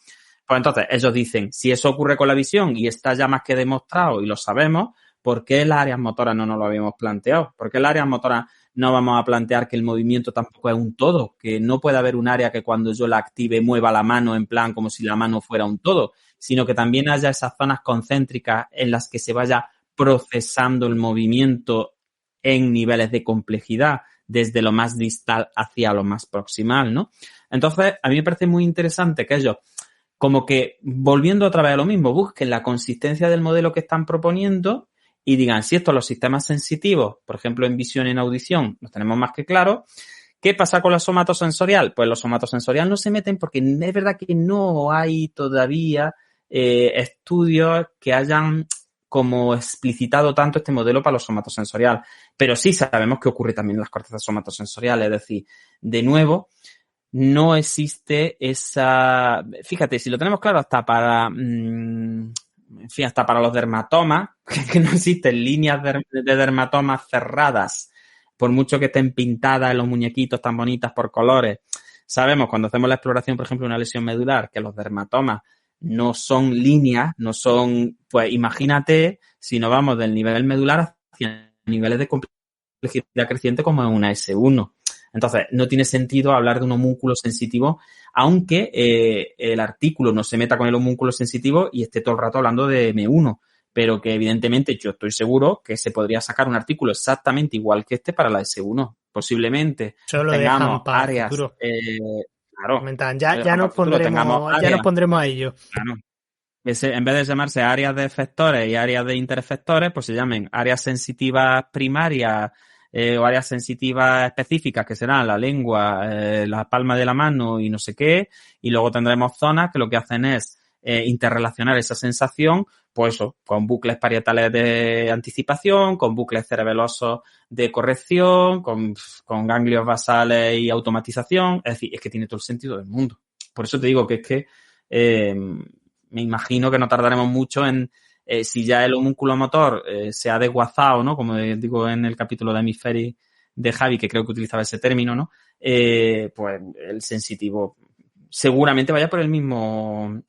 Pues entonces, ellos dicen, si eso ocurre con la visión y está ya más que demostrado y lo sabemos, ¿por qué las áreas motoras no nos lo habíamos planteado? ¿Por qué las áreas motoras no vamos a plantear que el movimiento tampoco es un todo? Que no puede haber un área que cuando yo la active mueva la mano en plan como si la mano fuera un todo, sino que también haya esas zonas concéntricas en las que se vaya procesando el movimiento en niveles de complejidad desde lo más distal hacia lo más proximal, ¿no? Entonces, a mí me parece muy interesante que ellos, como que volviendo otra vez a lo mismo, busquen la consistencia del modelo que están proponiendo y digan, si esto los sistemas sensitivos, por ejemplo, en visión y en audición, los tenemos más que claro, ¿qué pasa con la somatosensorial? Pues los somatosensorial no se meten porque es verdad que no hay todavía estudios que hayan como explicitado tanto este modelo para lo somatosensorial. Pero sí sabemos que ocurre también en las cortezas somatosensoriales. Es decir, de nuevo, no existe esa... Fíjate, si lo tenemos claro hasta para... en fin, hasta para los dermatomas, que no existen líneas de dermatomas cerradas, por mucho que estén pintadas en los muñequitos tan bonitas por colores. Sabemos cuando hacemos la exploración, por ejemplo, de una lesión medular, que los dermatomas no son líneas, no son... Pues imagínate si nos vamos del nivel medular hacia niveles de complejidad creciente como en una S1. Entonces, no tiene sentido hablar de un homúnculo sensitivo, aunque el artículo no se meta con el homúnculo sensitivo y esté todo el rato hablando de M1, pero que evidentemente yo estoy seguro que se podría sacar un artículo exactamente igual que este para la S1. Posiblemente solo tengamos para áreas... claro, ya nos pondremos a ello. Claro. En vez de llamarse áreas de efectores y áreas de interefectores, pues se llamen áreas sensitivas primarias o áreas sensitivas específicas, que serán la lengua, la palma de la mano y no sé qué, y luego tendremos zonas que lo que hacen es interrelacionar esa sensación, pues eso, con bucles parietales de anticipación, con bucles cerebelosos de corrección, con ganglios basales y automatización. Es decir, es que tiene todo el sentido del mundo. Por eso te digo que es que me imagino que no tardaremos mucho en si ya el homúnculo motor se ha desguazado, ¿no? Como digo en el capítulo de Hemisferi de Javi, que creo que utilizaba ese término, ¿no? Pues el sensitivo seguramente vaya por el mismo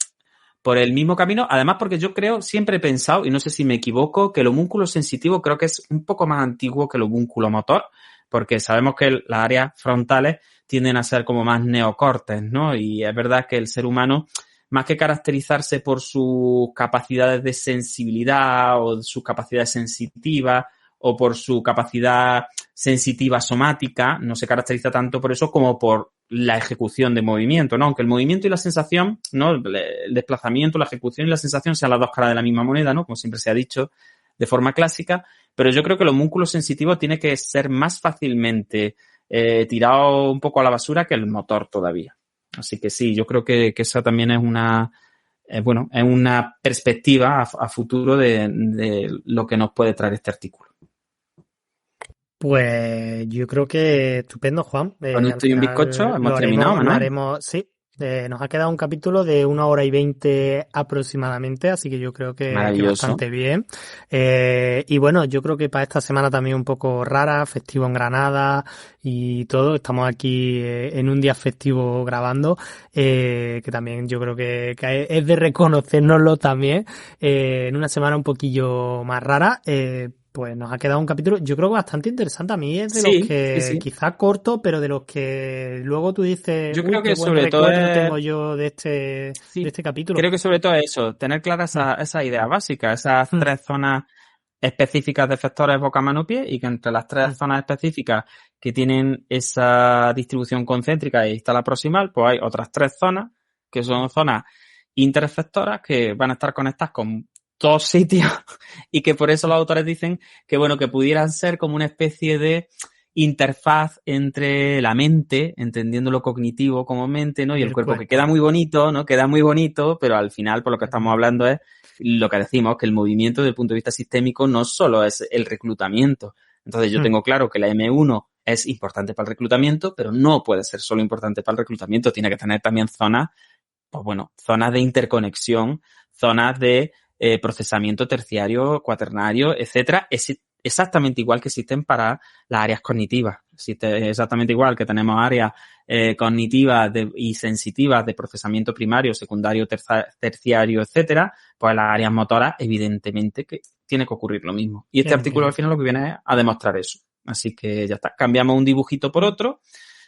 camino. Además, porque yo siempre he pensado, y no sé si me equivoco, que el homúnculo sensitivo creo que es un poco más antiguo que el homúnculo motor, porque sabemos que las áreas frontales tienden a ser como más neocortes, ¿no? Y es verdad que el ser humano, más que caracterizarse por sus capacidades de sensibilidad o sus capacidades sensitivas o por su capacidad sensitiva somática, no se caracteriza tanto por eso como por la ejecución de movimiento, ¿no? Aunque el movimiento y la sensación, ¿no? El desplazamiento, la ejecución y la sensación sean las dos caras de la misma moneda, ¿no? Como siempre se ha dicho de forma clásica, pero yo creo que el homúnculo sensitivo tiene que ser más fácilmente tirado un poco a la basura que el motor todavía. Así que sí, yo creo que esa también es una perspectiva a futuro de lo que nos puede traer este artículo. Pues yo creo que estupendo, Juan. Con esto y un bizcocho hemos terminado, ¿no? Sí, nos ha quedado un capítulo de 1 hora y 20 aproximadamente, así que yo creo que bastante bien. Y bueno, yo creo que para esta semana también un poco rara, festivo en Granada y todo. Estamos aquí en un día festivo grabando, que también yo creo que es de reconocérnoslo también, en una semana un poquillo más rara. Pues nos ha quedado un capítulo, yo creo que bastante interesante. A mí es de los que quizá corto, pero de los que luego tú dices, yo creo que qué buen sobre todo tengo yo de este capítulo. Creo que sobre todo eso, tener clara esa idea básica, esas tres zonas específicas de efectores boca, mano, pie, y que entre las tres zonas específicas que tienen esa distribución concéntrica y la proximal, pues hay otras tres zonas que son zonas interefectoras que van a estar conectadas con dos sitios y que por eso los autores dicen que bueno, que pudieran ser como una especie de interfaz entre la mente, entendiendo lo cognitivo como mente, ¿no? Y el cuerpo, que queda muy bonito, ¿no? Queda muy bonito, pero al final, por lo que estamos hablando es lo que decimos, que el movimiento desde el punto de vista sistémico no solo es el reclutamiento. Entonces yo tengo claro que la M1 es importante para el reclutamiento, pero no puede ser solo importante para el reclutamiento, tiene que tener también zonas, pues bueno, zonas de interconexión, zonas de procesamiento terciario, cuaternario, etcétera, es exactamente igual que existen para las áreas cognitivas. Existe exactamente igual que tenemos áreas cognitivas y sensitivas de procesamiento primario, secundario, terciario, etcétera, pues las áreas motoras, evidentemente que tiene que ocurrir lo mismo. Y este artículo al final lo que viene es a demostrar eso. Así que ya está. Cambiamos un dibujito por otro.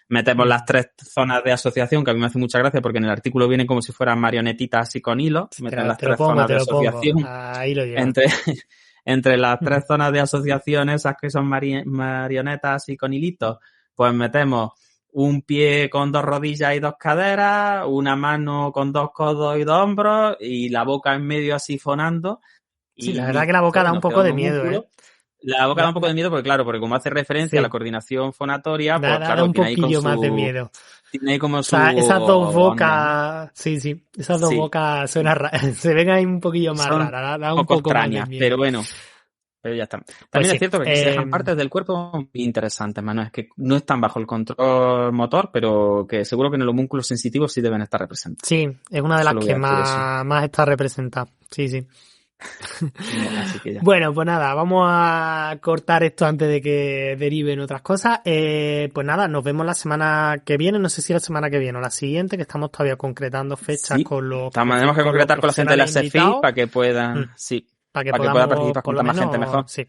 Metemos las tres zonas de asociación, que a mí me hace mucha gracia porque en el artículo viene como si fueran marionetitas así con hilos. Meten las tres zonas de asociación. Ahí lo llevo. Entre las tres zonas de asociación, esas que son marionetas y con hilitos, pues metemos un pie con 2 rodillas y 2 caderas, una mano con 2 codos y 2 hombros y la boca en medio así fonando. Sí, la verdad que la boca da un poco de miedo, La boca da un poco de miedo porque como hace referencia a la coordinación fonatoria, pues da un poquillo más de miedo. Tiene ahí como su... esas dos bocas, sí, esas dos bocas suenan raras, se ven ahí un poquillo más raras, da un poco extrañas, más de miedo. pero bueno, pero ya está. También es cierto que aquí se dejan partes del cuerpo muy interesantes, Manuel, es que no están bajo el control motor, pero que seguro que en el homúnculo sensitivo sí deben estar representados. Sí, es una de las que más está representada, sí. Así que ya. Bueno, pues nada, vamos a cortar esto antes de que deriven otras cosas. Pues nada, nos vemos la semana que viene, no sé si la semana que viene o la siguiente, que estamos todavía concretando fechas con los... Tenemos que concretar con la gente de la SEFI para que puedan, para que pueda participar con más gente mejor. Sí,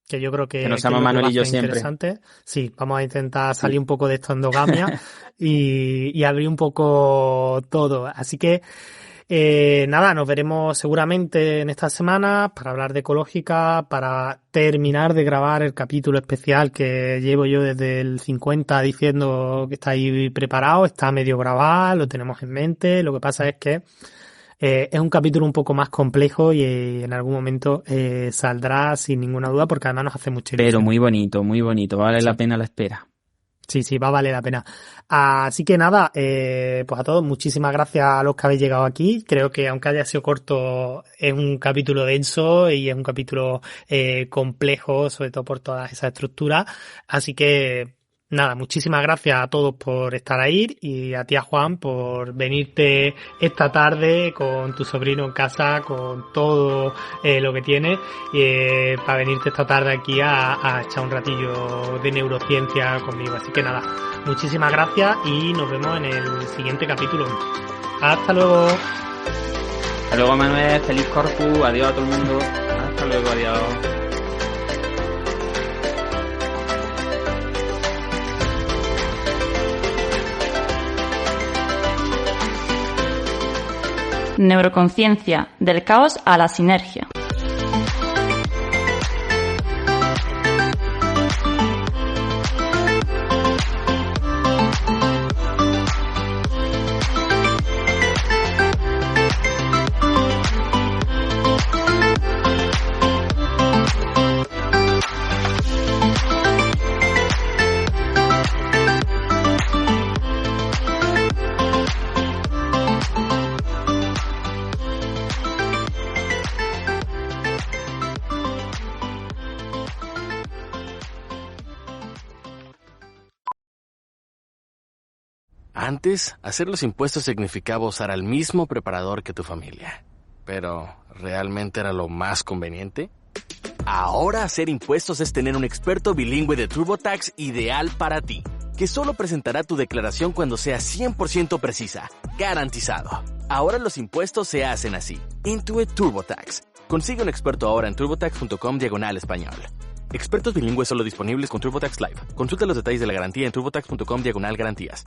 que yo creo que nos llama Manuel y yo siempre. Sí, vamos a intentar salir un poco de esta endogamia y abrir un poco todo. Así que nada, nos veremos seguramente en esta semana para hablar de ecológica, para terminar de grabar el capítulo especial que llevo yo desde el 50 diciendo que está ahí preparado, está medio grabado, lo tenemos en mente. Lo que pasa es que es un capítulo un poco más complejo y en algún momento saldrá sin ninguna duda porque además nos hace mucha ilusión. Pero muy bonito, vale la pena la espera. Sí, va a valer la pena. Así que nada, pues a todos, muchísimas gracias a los que habéis llegado aquí. Creo que aunque haya sido corto, es un capítulo denso y es un capítulo complejo, sobre todo por todas esas estructuras. Así que nada, muchísimas gracias a todos por estar ahí y a ti, a Juan, por venirte esta tarde con tu sobrino en casa, con todo lo que tiene, para venirte esta tarde aquí a echar un ratillo de neurociencia conmigo. Así que nada, muchísimas gracias y nos vemos en el siguiente capítulo. Hasta luego. Hasta luego, Manuel. Feliz Corpus. Adiós a todo el mundo. Hasta luego, adiós. Neuroconciencia, del caos a la sinergia. Antes, hacer los impuestos significaba usar al mismo preparador que tu familia. Pero, ¿realmente era lo más conveniente? Ahora hacer impuestos es tener un experto bilingüe de TurboTax ideal para ti, que solo presentará tu declaración cuando sea 100% precisa, garantizado. Ahora los impuestos se hacen así. Intuit TurboTax. Consigue un experto ahora en turbotax.com/español. Expertos bilingües solo disponibles con TurboTax Live. Consulta los detalles de la garantía en turbotax.com/garantías.